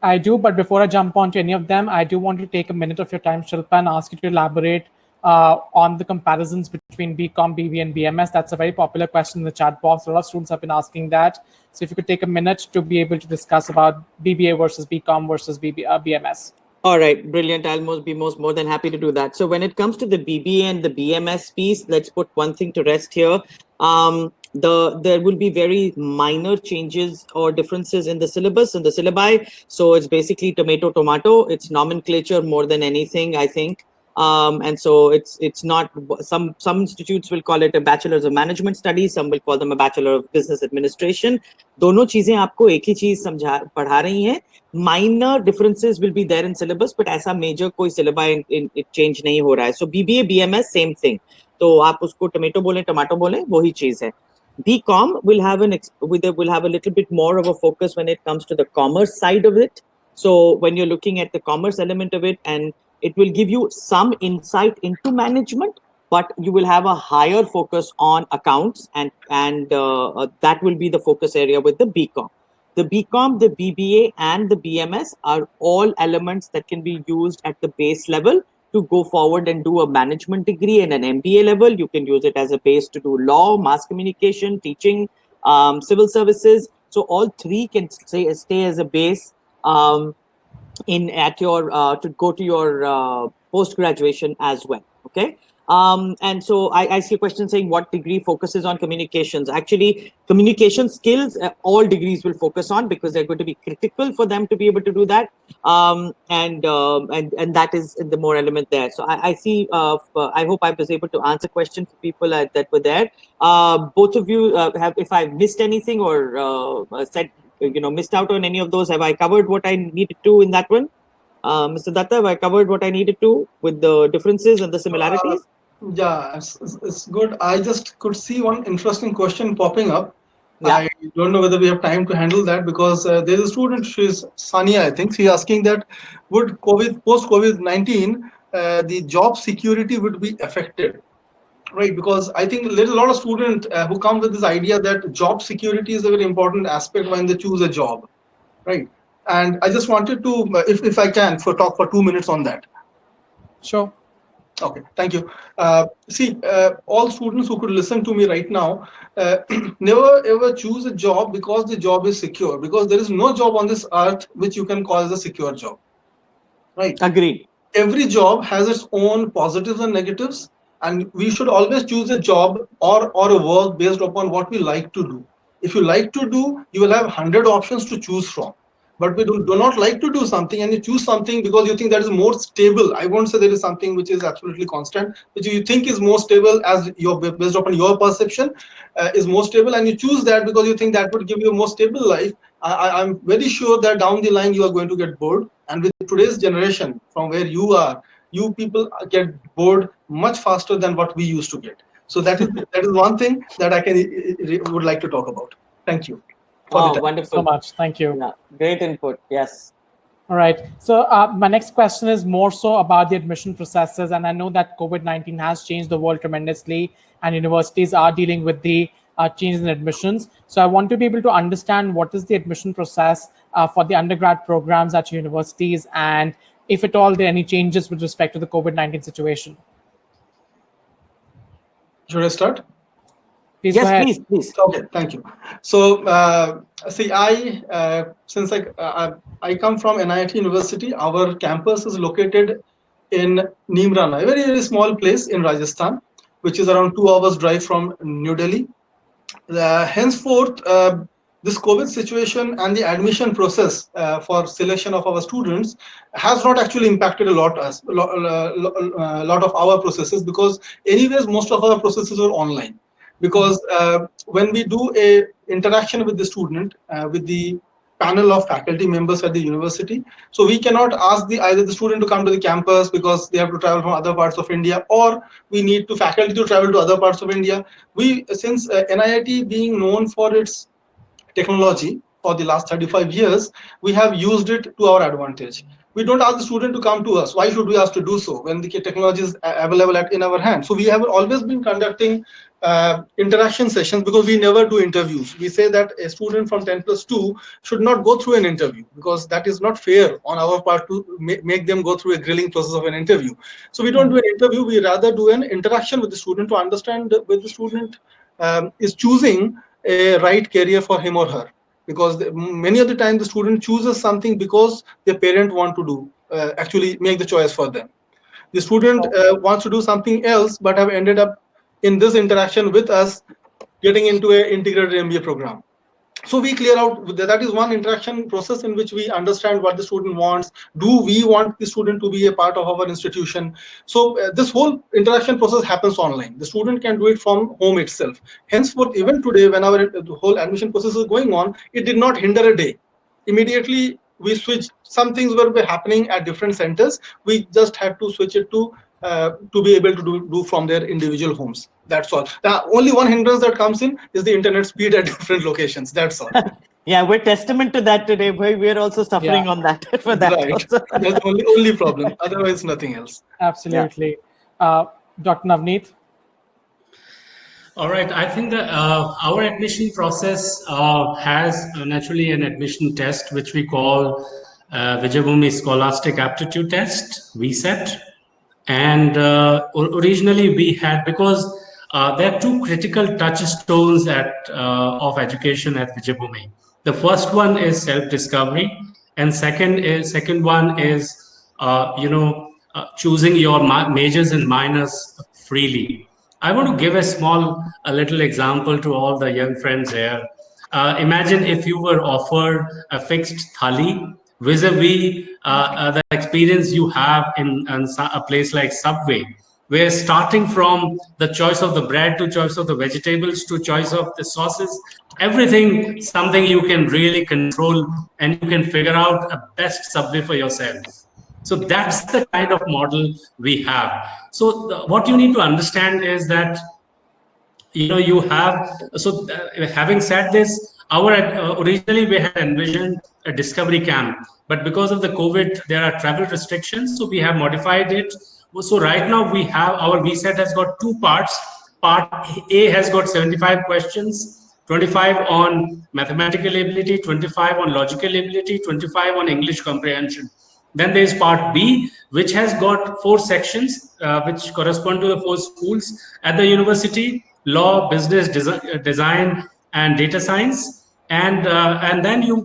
I do, but before I jump on to any of them, I do want to take a minute of your time, Shilpa, and ask you to elaborate on the comparisons between BCom, BBA, and BMS. That's a very popular question in the chat box. A lot of students have been asking that. So if you could take a minute to be able to discuss about BBA versus BCom versus BMS. All right, brilliant. I'll be more than happy to do that. So when it comes to the BBA and the BMS piece, let's put one thing to rest here. There will be very minor changes or differences in the syllabus and the syllabi. So it's basically tomato. It's nomenclature more than anything, I think. And so it's not, some institutes will call it a bachelor's of management studies, some will call them a bachelor of business administration. दोनों चीजें आपको एक ही चीज पढ़ा रही हैं. Minor differences will be there in syllabus, but ऐसा major कोई syllabi change नहीं हो रहा है. So BBA, BMS, same thing. तो आप उसको tomato बोलें, वही चीज है. BCom will have a little bit more of a focus when it comes to the commerce side of it. So when you're looking at the commerce element of it, and it will give you some insight into management, but you will have a higher focus on accounts, and that will be the focus area with the BCom. The BCom, the BBA, and the BMS are all elements that can be used at the base level to go forward and do a management degree and an MBA level. You can use it as a base to do law, mass communication, teaching, civil services. So all three can stay as a base in at your to go to your post graduation as well. Okay. And so I see a question saying what degree focuses on communications. Actually, communication skills, all degrees will focus on, because they're going to be critical for them to be able to do that. And that is the more element there. So I see. I hope I was able to answer questions for people that were there. Both of you have, if I missed anything or said, missed out on any of those, have I covered what I needed to in that one? Mr. Datta, have I covered what I needed to with the differences and the similarities? Yeah, it's good. I just could see one interesting question popping up. Yeah. I don't know whether we have time to handle that, because there's a student, she's Sania, I think. She's asking that would post-COVID-19, the job security would be affected, right? Because I think there's a lot of students who come with this idea that job security is a very important aspect when they choose a job, right? And I just wanted to, if I can, talk for 2 minutes on that. Sure. Okay, thank you. See, all students who could listen to me right now, never ever choose a job because the job is secure, because there is no job on this earth which you can call as a secure job, right? Agreed. Every job has its own positives and negatives, and we should always choose a job or a work based upon what we like to do. If you like to do, you will have 100 options to choose from. But we do not like to do something, and you choose something because you think that is more stable. I won't say there is something which is absolutely constant, which you think is more stable as your based upon your perception is more stable, and you choose that because you think that would give you a more stable life. I'm very sure that down the line you are going to get bored, and with today's generation, from where you are, you people get bored much faster than what we used to get. So that is one thing that I would like to talk about. Thank you. Oh, wonderful. So much. Thank you. Yeah, great input. Yes. All right. So my next question is more so about the admission processes. And I know that COVID-19 has changed the world tremendously, and universities are dealing with the changes in admissions. So I want to be able to understand what is the admission process for the undergrad programs at universities, and if at all there are any changes with respect to the COVID-19 situation. Should I start? Please yes, go ahead. please. Okay, thank you. So, see, since I come from NIT University, our campus is located in Neemrana, a very, very small place in Rajasthan, which is around 2 hours drive from New Delhi. Henceforth, this COVID situation and the admission process for selection of our students has not actually impacted a lot of our processes, because anyways, most of our processes are online. Because when we do a interaction with the student, with the panel of faculty members at the university, so we cannot ask either the student to come to the campus because they have to travel from other parts of India, or we need faculty to travel to other parts of India. Since NIT being known for its technology for the last 35 years, we have used it to our advantage. We don't ask the student to come to us. Why should we ask to do so when the technology is available in our hand? So we have always been conducting interaction sessions, because we never do interviews. We say that a student from 10+2 should not go through an interview, because that is not fair on our part to make them go through a grilling process of an interview. So we don't do an interview. We rather do an interaction with the student to understand whether the student is choosing a right career for him or her, because many of the time the student chooses something because their parent want to do actually make the choice for them. The student wants to do something else, but have ended up in this interaction with us getting into an integrated MBA program. So we clear out that is one interaction process in which we understand what the student wants. Do we want the student to be a part of our institution? So this whole interaction process happens online. The student can do it from home itself. Henceforth, even today, when the whole admission process is going on, it did not hinder a day. Immediately we switched. Some things were happening at different centers. We just had to switch it to be able to do from their individual homes. That's all. The only one hindrance that comes in is the internet speed at different locations. That's all. Yeah, we're testament to that today. We're also suffering on that for that. Right. Also. That's the only problem. Otherwise, nothing else. Absolutely. Dr. Navneet? All right. I think that our admission process has naturally an admission test, which we call Vijayabhumi Scholastic Aptitude Test, VSET. And originally we had, because there are two critical touchstones of education at Vijayabhumi. The first one is self-discovery, and second one is choosing your majors and minors freely. I want to give a little example to all the young friends here. Imagine if you were offered a fixed thali vis-a-vis the experience you have in a place like Subway, where starting from the choice of the bread to choice of the vegetables to choice of the sauces, everything something you can really control and you can figure out a best Subway for yourself. So that's the kind of model we have. So what you need to understand is that you have having said this, our originally we had envisioned a discovery camp, but because of the COVID there are travel restrictions, so we have modified it. So right now we have our VSET has got two parts. Part A has got 75 questions, 25 on mathematical ability, 25 on logical ability, 25 on English comprehension. Then there is part B, which has got four sections, which correspond to the four schools at the university: law, business, design, and data science. And then you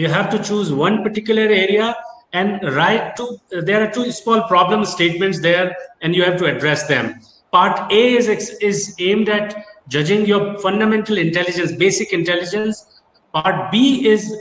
have to choose one particular area and write to. There are two small problem statements there, and you have to address them. Part A is aimed at judging your fundamental intelligence, basic intelligence. Part B is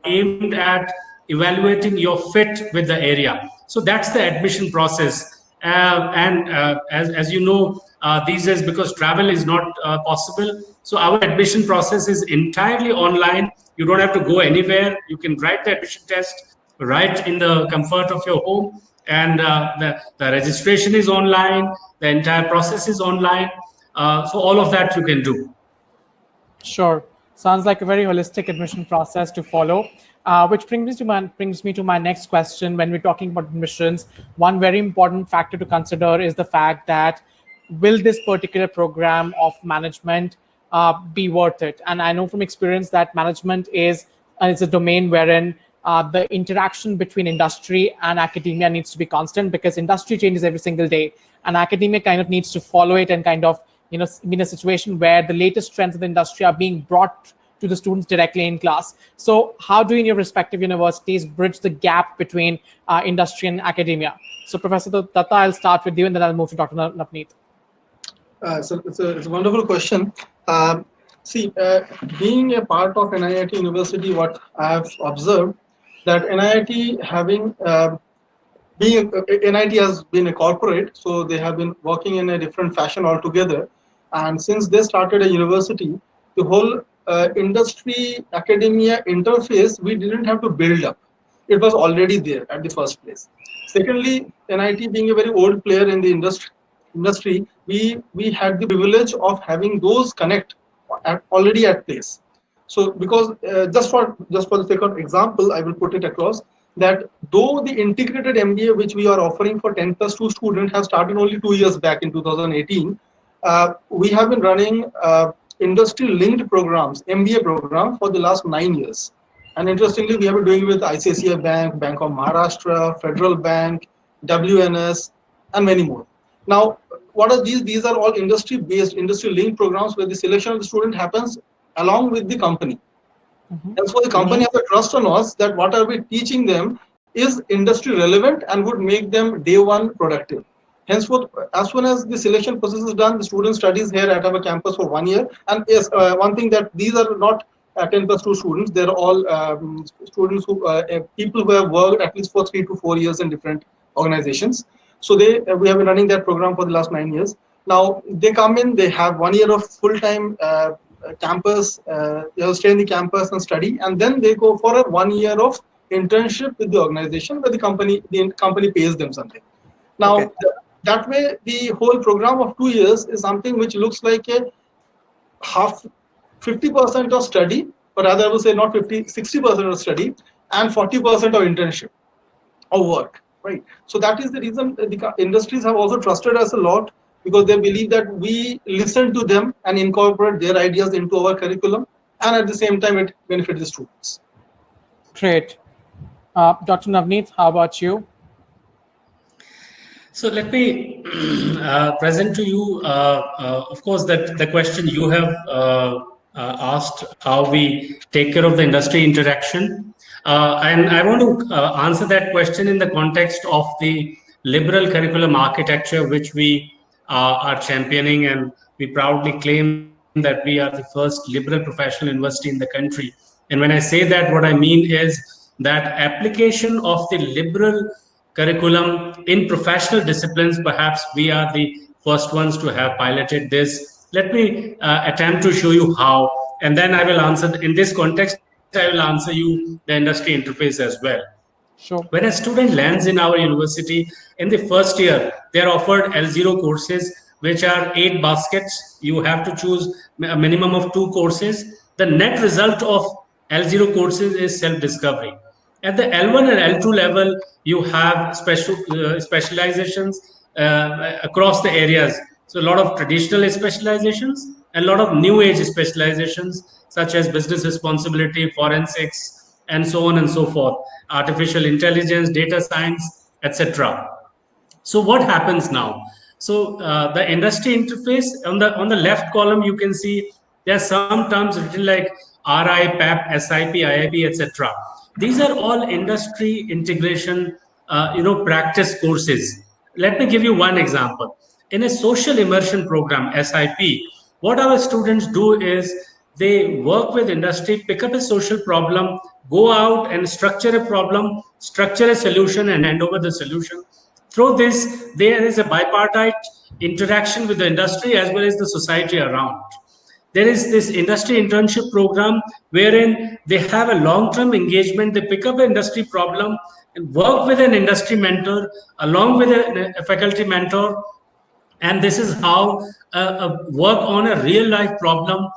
aimed at evaluating your fit with the area. So that's the admission process. As you know, these days, because travel is not possible, so our admission process is entirely online. You don't have to go anywhere. You can write the admission test right in the comfort of your home, and the registration is online. The entire process is online. So all of that you can do. Sure. Sounds like a very holistic admission process to follow. Which brings me to my next question. When we're talking about admissions, one very important factor to consider is the fact that will this particular program of management be worth it? And I know from experience that management is a domain wherein the interaction between industry and academia needs to be constant, because industry changes every single day, and academia kind of needs to follow it and kind of be in a situation where the latest trends of the industry are being brought to the students directly in class. So how do, in your respective universities, bridge the gap between industry and academia? So Professor Dutta, I'll start with you, and then I'll move to Dr. Navneet. So it's a wonderful question. Being a part of NIIT University, what I have observed, that NIIT NIIT has been a corporate, so they have been working in a different fashion altogether. And since they started a university, the whole industry academia interface we didn't have to build up. It was already there at the first place. Secondly, NIT being a very old player in the industry, we had the privilege of having those connect already at place. So because just for the sake of example, I will put it across that though the integrated MBA which we are offering for 10+2 students have started only 2 years back in 2018, we have been running industry-linked programs, MBA program, for the last 9 years. And interestingly, we have been doing it with ICICI Bank, Bank of Maharashtra, Federal Bank, WNS, and many more. Now, what are these? These are all industry-based, industry-linked programs where the selection of the student happens along with the company. And so the company has a trust on us that what are we teaching them is industry relevant and would make them day one productive. Henceforth, as soon as the selection process is done, the student studies here at our campus for 1 year. And yes, one thing that these are not 10+2 students, they're all students people who have worked at least for 3 to 4 years in different organizations. So we have been running that program for the last 9 years. Now they come in, they have 1 year of full-time campus, they'll stay in the campus and study, and then they go for a 1 year of internship with the organization where the company pays them something. Now, that way, the whole program of 2 years is something which looks like a 50% of study, or rather I would say not 50, 60% of study and 40% of internship or work, right? So that is the reason the industries have also trusted us a lot because they believe that we listen to them and incorporate their ideas into our curriculum, and at the same time it benefits the students. Great. Dr. Navneet, how about you? So let me present to you, of course, that the question you have asked, how we take care of the industry interaction. And I want to answer that question in the context of the liberal curriculum architecture, which we are championing, and we proudly claim that we are the first liberal professional university in the country. And when I say that, what I mean is that application of the liberal curriculum in professional disciplines, perhaps we are the first ones to have piloted this. Let me attempt to show you how, and then I will answer, in this context, I will answer you the industry interface as well. Sure. When a student lands in our university in the first year, they are offered L0 courses, which are 8 baskets. You have to choose a minimum of 2 courses. The net result of L0 courses is self-discovery. At the L1 and L2 level, you have specializations across the areas. So a lot of traditional specializations and a lot of new age specializations, such as business responsibility, forensics, and so on and so forth, artificial intelligence, data science, etc. So what happens now? So the industry interface, on the left column, you can see there are some terms written like RI, PAP, SIP, IIP, etc. These are all industry integration, practice courses. Let me give you one example. In a social immersion program, SIP, what our students do is they work with industry, pick up a social problem, go out and structure a problem, structure a solution, and hand over the solution. Through this, there is a bipartite interaction with the industry as well as the society around. There is this industry internship program wherein they have a long-term engagement. They pick up an industry problem and work with an industry mentor along with a faculty mentor, and this is how work on a real life problem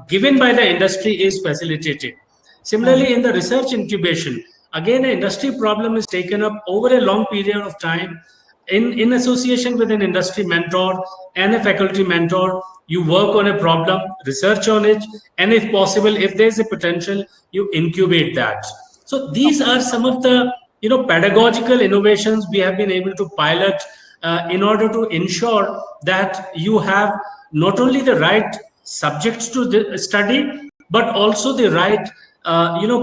given by the industry is facilitated. Similarly, in the research incubation, again, an industry problem is taken up over a long period of time in association with an industry mentor and a faculty mentor. You work on a problem, research on it, and if possible, if there's a potential, you incubate that. So these are some of the pedagogical innovations we have been able to pilot in order to ensure that you have not only the right subjects to study, but also the right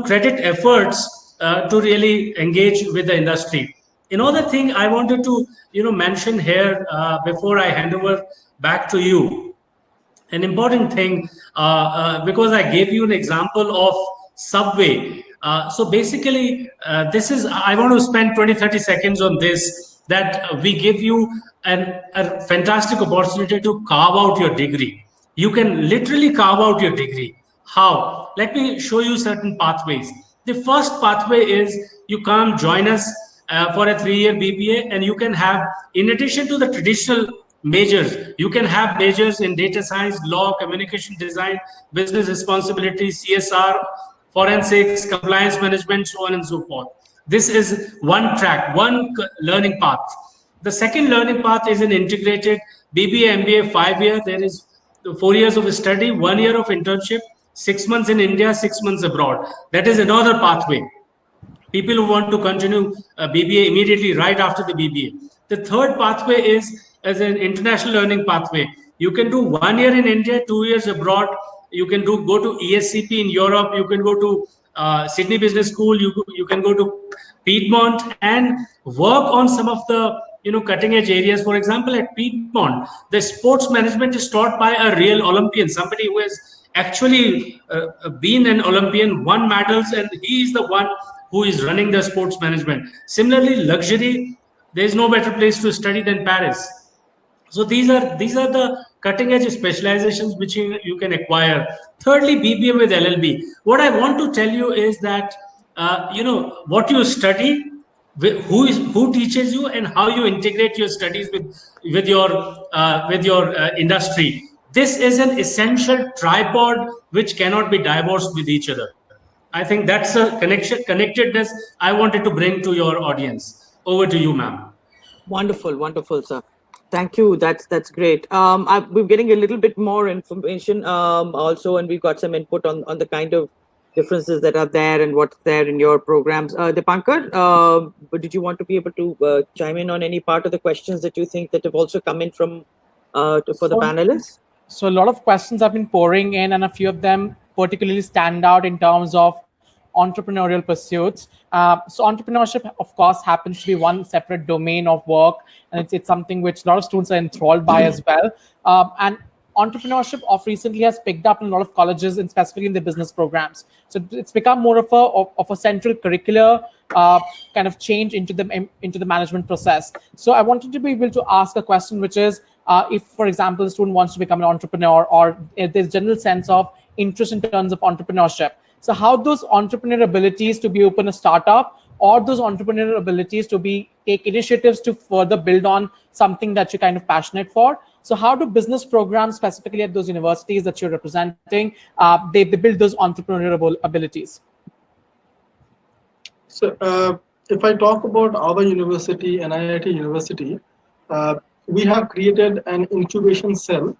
credit efforts to really engage with the industry. Another thing I wanted to mention here before I hand over back to you, an important thing, because I gave you an example of subway. So basically, this is, I want to spend 20-30 seconds on this, that we give you a fantastic opportunity to carve out your degree. You can literally carve out your degree. How? Let me show you certain pathways. The first pathway is you come join us for a 3-year BBA, and you can have, in addition to the traditional majors, you can have majors in data science, law, communication design, business responsibility, CSR, forensics, compliance management, so on and so forth. This is one track, one learning path. The second learning path is an integrated BBA, MBA, 5-year. There is 4 years of study, 1 year of internship, 6 months in India, 6 months abroad. That is another pathway. People who want to continue BBA immediately right after the BBA. The third pathway is as an international learning pathway. You can do 1 year in India, 2 years abroad. You can go to ESCP in Europe. You can go to Sydney Business School. You can go to Piedmont and work on some of the cutting edge areas. For example, at Piedmont, the sports management is taught by a real Olympian, somebody who has actually been an Olympian, won medals, and he is the one who is running the sports management. Similarly, luxury, there is no better place to study than Paris. So these are the cutting edge specializations which you can acquire. Thirdly, BBA with LLB. What I want to tell you is that what you study, who teaches you, and how you integrate your studies with your industry. This is an essential tripod which cannot be divorced with each other. I think that's a connectedness I wanted to bring to your audience. Over to you, ma'am. Wonderful, wonderful, sir. Thank you. That's great. We're getting a little bit more information also, and we got some input on the kind of differences that are there and what's there in your programs. Dipankar, did you want to be able to chime in on any part of the questions that you think that have also come in from for the So- panelists? So a lot of questions have been pouring in, and a few of them particularly stand out in terms of entrepreneurial pursuits. So entrepreneurship, of course, happens to be one separate domain of work, and it's something which a lot of students are enthralled by as well. And entrepreneurship of recently has picked up in a lot of colleges, and specifically in the business programs. So it's become more of a central curricular kind of change into the management process. So I wanted to be able to ask a question, which is, if, for example, a student wants to become an entrepreneur, or if there's general sense of interest in terms of entrepreneurship. So how those entrepreneurial abilities to be open a startup, or those entrepreneurial abilities to take initiatives to further build on something that you're kind of passionate for. So how do business programs, specifically at those universities that you're representing, they build those entrepreneurial abilities? So, if I talk about our university, NIIT University, we have created an incubation cell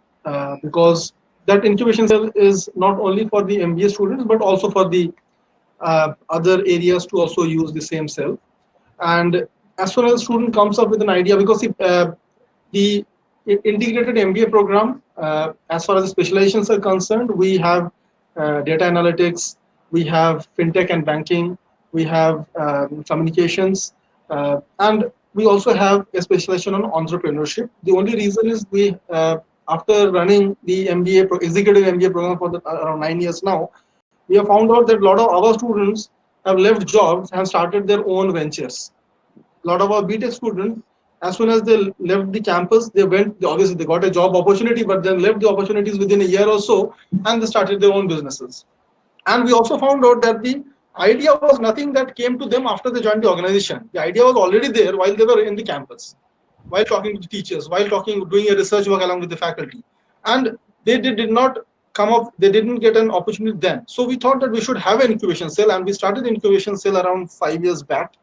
because that incubation cell is not only for the MBA students but also for the other areas to also use the same cell. And as soon as a student comes up with an idea, because the integrated MBA program, as far as the specializations are concerned, we have data analytics, we have fintech and banking, we have communications, and we also have a specialization on entrepreneurship. The only reason is after running the executive MBA program for around 9 years now, we have found out that a lot of our students have left jobs and started their own ventures. A lot of our BTech students, as soon as they left the campus, obviously they got a job opportunity, but then left the opportunities within a year or so, and they started their own businesses. And we also found out that the idea was nothing that came to them after they joined the organization. The idea was already there while they were in the campus, while talking to the teachers, while doing a research work along with the faculty. And they did not come up, they didn't get an opportunity then. So we thought that we should have an incubation cell, and we started the incubation cell around 5 years back.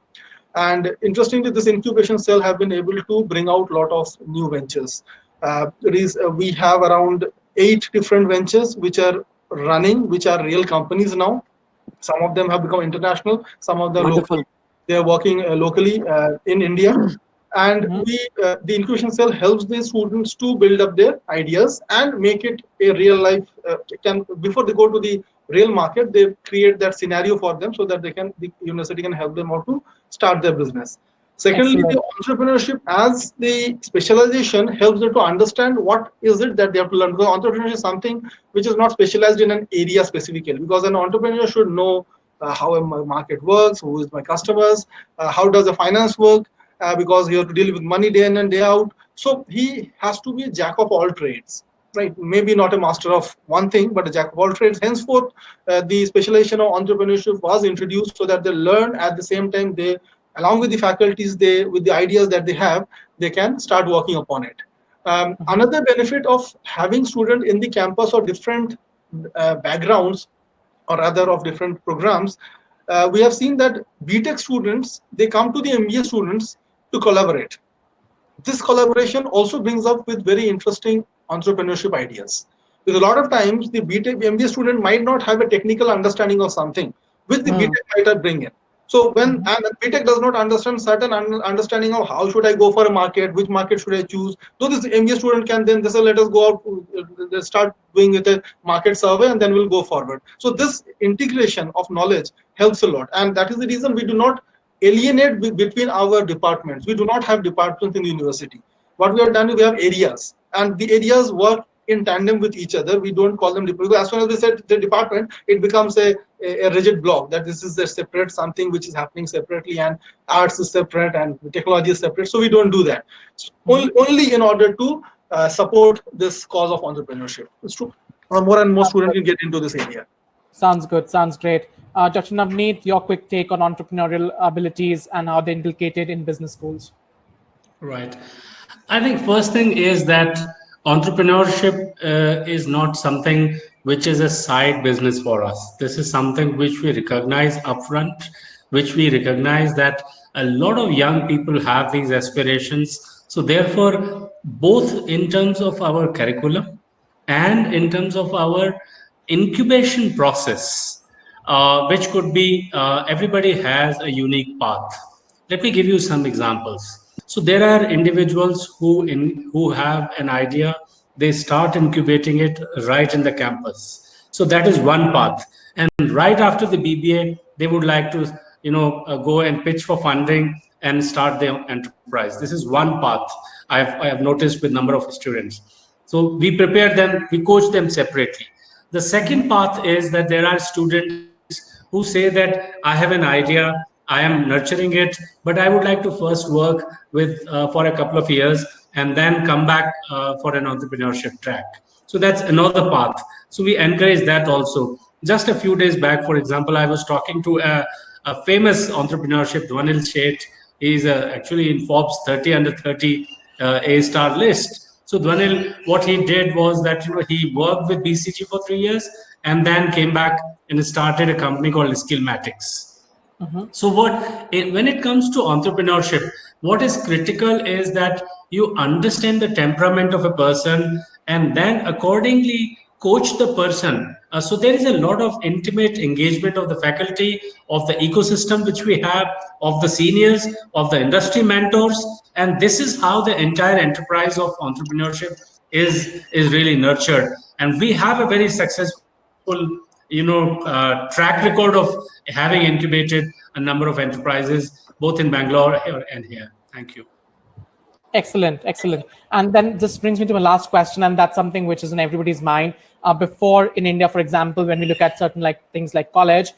And interestingly, this incubation cell have been able to bring out a lot of new ventures. We have around 8 different ventures which are running, which are real companies now. Some of them have become international, some of them Wonderful. they are working locally in India. And the incubation cell helps the students to build up their ideas and make it a real life. Before they go to the real market, they create that scenario for them so that the university can help them out to start their business. Secondly, Excellent. the entrepreneurship as the specialization helps them to understand what is it that they have to learn. Because entrepreneurship is something which is not specialized in an area specifically. Because an entrepreneur should know how a market works, who is my customers, how does the finance work, because you have to deal with money day in and day out. So he has to be a jack of all trades, right? Maybe not a master of one thing, but a jack of all trades. Henceforth, the specialization of entrepreneurship was introduced so that they learn at the same time they, along with the faculties, with the ideas that they have, they can start working upon it. Another benefit of having students in the campus or different backgrounds, or rather of different programs, we have seen that BTech students, they come to the MBA students to collaborate. This collaboration also brings up with very interesting entrepreneurship ideas. Because a lot of times the BTech MBA student might not have a technical understanding of something, which the BTech might bring in. So when BTech does not understand certain understanding of how should I go for a market, which market should I choose, so this MBA student can then say, let us go out, start doing with a market survey, and then we'll go forward. So this integration of knowledge helps a lot, and that is the reason we do not alienate between our departments. We do not have departments in the university. What we have done is we have areas, and the areas work in tandem with each other. We don't call them departments. As soon as we said the department, it becomes a rigid block that this is a separate something which is happening separately, and arts is separate and technology is separate. So we don't do that. Only in order to support this cause of entrepreneurship. It's true. More and more students will get into this area. Sounds good. Sounds great. Dr. Navneet, your quick take on entrepreneurial abilities and how they're inculcated in business schools. Right. I think first thing is that entrepreneurship is not something which is a side business for us. This is something which we recognize upfront, which we recognize that a lot of young people have these aspirations. So therefore, both in terms of our curriculum and in terms of our incubation process, which could be everybody has a unique path. Let me give you some examples. So there are individuals who have an idea, they start incubating it right in the campus. So that is one path. And right after the BBA, they would like to go and pitch for funding and start their enterprise. This is one path I have noticed with number of students. So we prepare them, we coach them separately. The second path is that there are students who say that I have an idea, I am nurturing it, but I would like to first work with for a couple of years and then come back for an entrepreneurship track. So that's another path. So we encourage that also. Just a few days back, for example, I was talking to a famous entrepreneurship, Dwanil Sheth. He's actually in Forbes 30 under 30 A-star list. So Dwanil, what he did was that he worked with BCG for 3 years and then came back and started a company called Skillmatics. So when it comes to entrepreneurship, what is critical is that you understand the temperament of a person and then accordingly coach the person. So there is a lot of intimate engagement of the faculty, of the ecosystem which we have, of the seniors, of the industry mentors, and this is how the entire enterprise of entrepreneurship is really nurtured. And we have a very successful track record of having incubated a number of enterprises both in Bangalore and here. Thank you. Excellent, excellent. And then this brings me to my last question, and that's something which is in everybody's mind. Before in India, for example, when we look at certain things like college,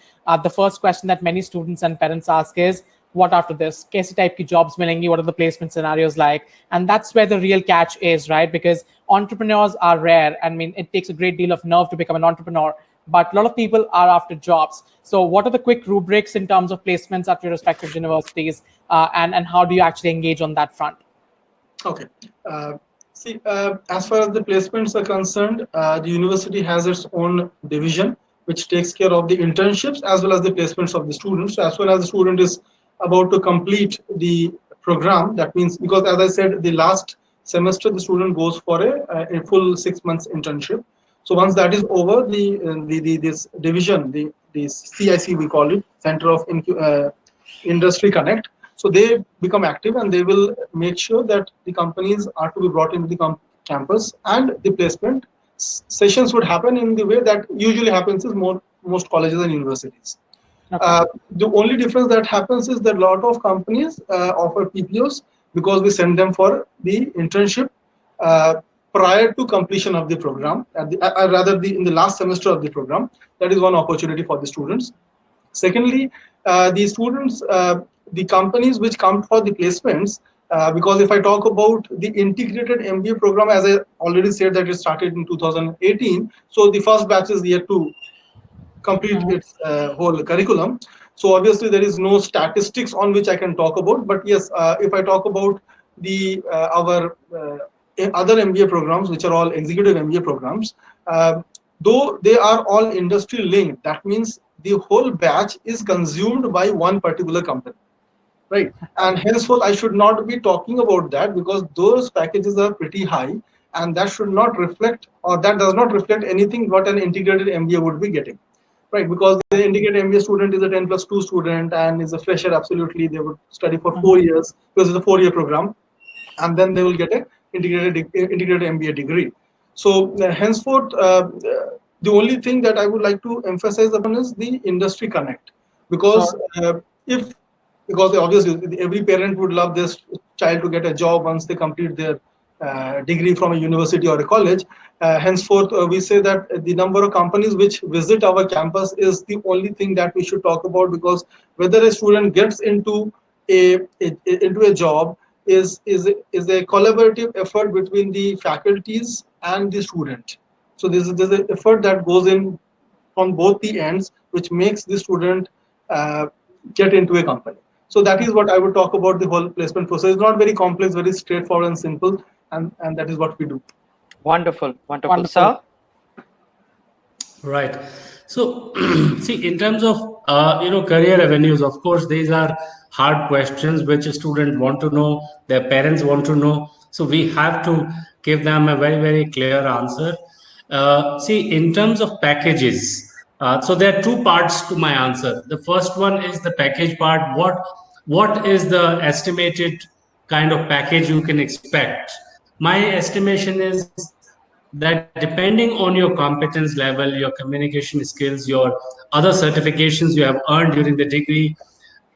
the first question that many students and parents ask is, what after this? Kaise type ki jobs milengi? What are the placement scenarios like? And that's where the real catch is, right? Because entrepreneurs are rare. I mean, it takes a great deal of nerve to become an entrepreneur, but a lot of people are after jobs. So what are the quick rubrics in terms of placements at your respective universities, and how do you actually engage on that front? Okay. As far as the placements are concerned, the university has its own division which takes care of the internships as well as the placements of the students. So as soon as the student is about to complete the program, that means, because as I said, the last semester the student goes for a full 6 months internship. So once that is over, this division, the CIC we call it, Center of Industry Connect. So they become active and they will make sure that the companies are to be brought into the campus, and the placement sessions would happen in the way that usually happens in most colleges and universities. Okay. The only difference that happens is that a lot of companies offer PPOs because we send them for the internship prior to completion of the program, in the last semester of the program. That is one opportunity for the students. Secondly, the students, the companies which come for the placements, because if I talk about the integrated MBA program, as I already said that it started in 2018, so the first batch is yet to complete its whole curriculum. So obviously there is no statistics on which I can talk about, but yes, if I talk about our other MBA programs, which are all executive MBA programs, though they are all industry linked, that means the whole batch is consumed by one particular company, right? And henceforth, I should not be talking about that because those packages are pretty high, and that should not reflect, or that does not reflect anything what an integrated MBA would be getting, right? Because the integrated MBA student is a 10+2 student and is a fresher. Absolutely, they would study for 4 years because it's a 4-year program, and then they will get a integrated MBA degree. So henceforth, the only thing that I would like to emphasize upon is the industry connect, because because obviously every parent would love this child to get a job once they complete their degree from a university or a college. Henceforth, we say that the number of companies which visit our campus is the only thing that we should talk about, because whether a student gets into a job is a collaborative effort between the faculties and the student. So there's an effort that goes in from both the ends, which makes the student get into a company. So that is what I would talk about the whole placement process. It's not very complex, very straightforward and simple, and that is what we do. Wonderful, wonderful. Sir? Right. So, see, in terms of career avenues, of course, these are hard questions which a student want to know, their parents want to know. So we have to give them a very, very clear answer. See, in terms of packages, so there are two parts to my answer. The first one is the package part. What is the estimated kind of package you can expect? My estimation is that depending on your competence level, your communication skills, your other certifications you have earned during the degree,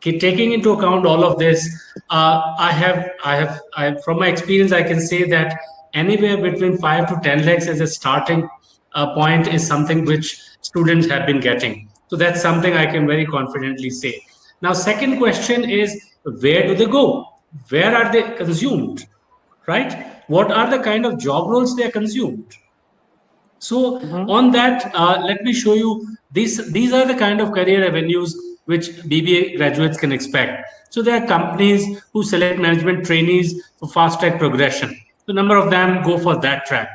taking into account all of this, from my experience, I can say that anywhere between 5 to 10 lakhs as a starting point is something which students have been getting. So that's something I can very confidently say. Now, second question is, where do they go? Where are they consumed? Right? What are the kind of job roles they are consumed? So Mhm. on that, let me show you these are the kind of career avenues which BBA graduates can expect. So there are companies who select management trainees for fast track progression. So number of them go for that track.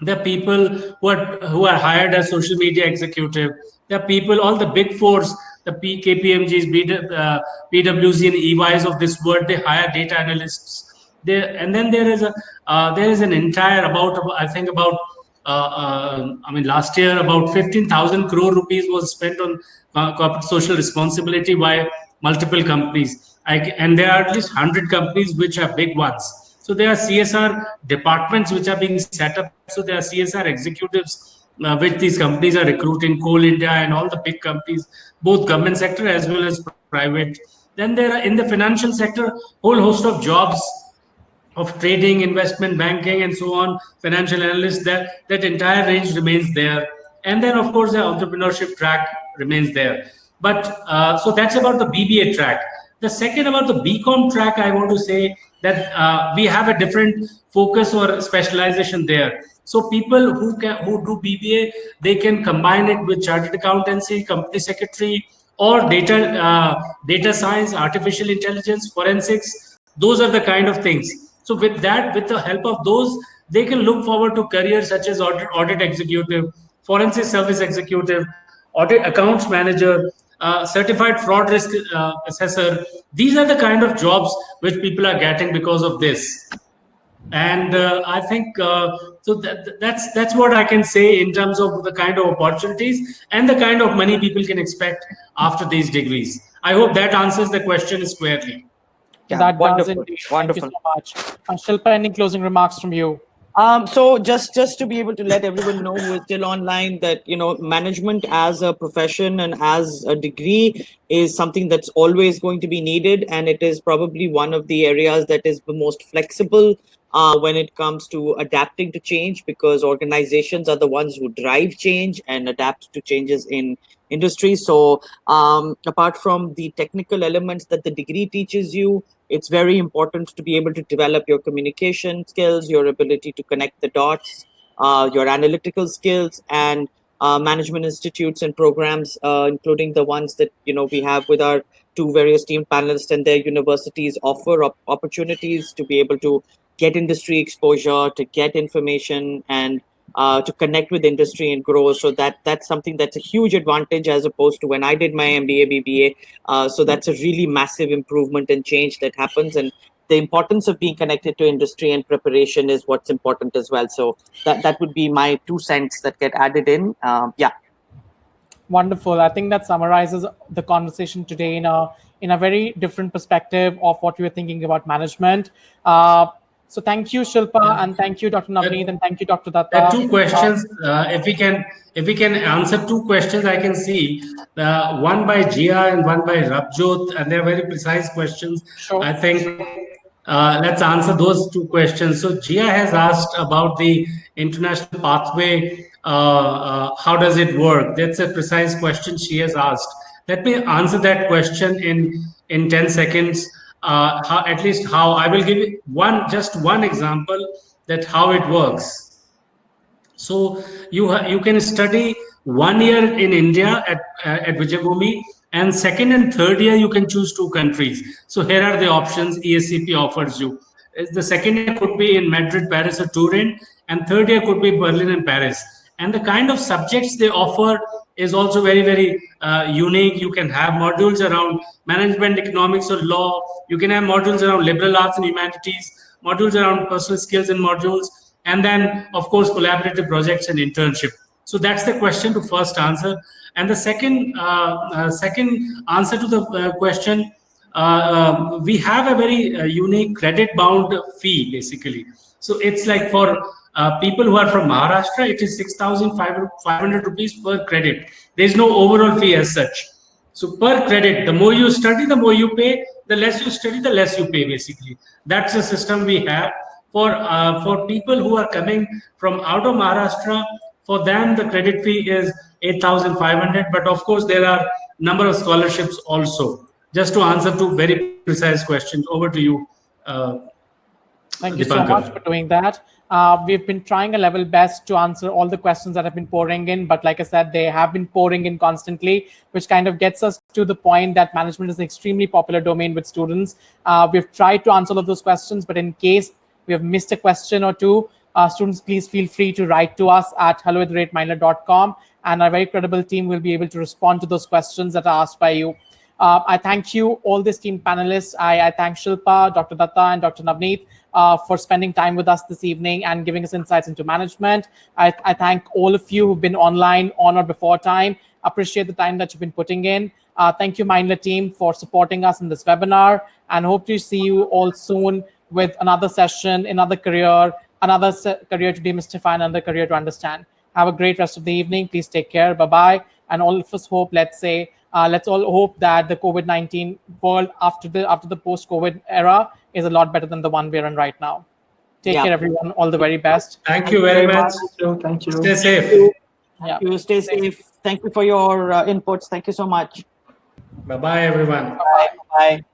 There are people who are hired as social media executive. There are people, all the big fours, the KPMGs, PwC, and EYs of this world. They hire data analysts. There, and then there is an entire about I think about I mean last year about 15,000 crore rupees was spent on corporate social responsibility by multiple companies. And there are at least 100 companies which are big ones. So there are CSR departments which are being set up. So there are CSR executives which these companies are recruiting, Coal India and all the big companies, both government sector as well as private. Then there are in the financial sector whole host of jobs of trading, investment banking, and so on, financial analysts, that entire range remains there. And then, of course, the entrepreneurship track remains there. But so that's about the BBA track. The second about the BCom track, I want to say that we have a different focus or specialization there. So people who do BBA, they can combine it with chartered accountancy, company secretary, or data science, artificial intelligence, forensics. Those are the kind of things. So with that, with the help of those, they can look forward to careers such as audit executive, forensic service executive, audit accounts manager, certified fraud risk assessor. These are the kind of jobs which people are getting because of this. And I think that's what I can say in terms of the kind of opportunities and the kind of money people can expect after these degrees. I hope that answers the question squarely. Yeah, That does wonderful, indeed. Thank you wonderful. so much. Shilpa, any closing remarks from you? So just to be able to let everyone know who is still online that management as a profession and as a degree is something that's always going to be needed, and it is probably one of the areas that is the most flexible when it comes to adapting to change, because organizations are the ones who drive change and adapt to changes in industry. So apart from the technical elements that the degree teaches you, it's very important to be able to develop your communication skills, your ability to connect the dots, your analytical skills, and management institutes and programs, including the ones that we have with our two various team panelists and their universities, offer opportunities to be able to get industry exposure, to get information, and to connect with industry and grow. So that's something that's a huge advantage as opposed to when I did my MBA, BBA. So that's a really massive improvement and change that happens. And the importance of being connected to industry and preparation is what's important as well. So that would be my 2 cents that get added in. Yeah. Wonderful. I think that summarizes the conversation today in a very different perspective of what we were thinking about management. So thank you, Shilpa, and thank you, Dr. Navneet, and thank you, Dr. There Datta. are two questions. If we can answer two questions, I can see one by Jia and one by Rabjot, and they're very precise questions. Sure. I think let's answer those two questions. So Jia has asked about the international pathway. How does it work? That's a precise question she has asked. Let me answer that question in 10 seconds. At least how I will give you just one example that how it works. So you can study 1 year in India at Vijayabhumi, and second and third year you can choose two countries. So here are the options ESCP offers you. The second year could be in Madrid, Paris, or Turin, and third year could be Berlin and Paris. And the kind of subjects they offer is also very, very unique. You can have modules around management, economics, or law. You can have modules around liberal arts and humanities, modules around personal skills and modules, and then, of course, collaborative projects and internship. So that's the question to first answer. And the second answer to the question, we have a very unique credit bound fee basically. So it's like for people who are from Maharashtra, it is 6,500 rupees per credit. There is no overall fee as such. So per credit, the more you study, the more you pay. The less you study, the less you pay basically. That's the system we have. For people who are coming from out of Maharashtra, for them the credit fee is 8,500. But of course, there are number of scholarships also. Just to answer two very precise questions, over to you. Thank you so much for doing that. We've been trying a level best to answer all the questions that have been pouring in, but like I said, they have been pouring in constantly, which kind of gets us to the point that management is an extremely popular domain with students. We've tried to answer all of those questions, but in case we have missed a question or two, students, please feel free to write to us at hello@mindler.com, and our very credible team will be able to respond to those questions that are asked by you. I thank you, all the esteemed panelists. I thank Shilpa, Dr. Datta, and Dr. Navneet for spending time with us this evening and giving us insights into management. I thank all of you who've been online on or before time. Appreciate the time that you've been putting in. Thank you, Mindler team, for supporting us in this webinar, and hope to see you all soon with another session, another career to demystify, another career to understand. Have a great rest of the evening. Please take care. Bye-bye. And all of us hope, let's all hope that the COVID-19 world after the post-COVID era is a lot better than the one we're in right now. Take care, everyone. All the very best. Thank you very much. Thank you. Stay safe. Thank you. Stay safe. Thank you for your inputs. Thank you so much. Bye-bye, everyone. Bye. Bye.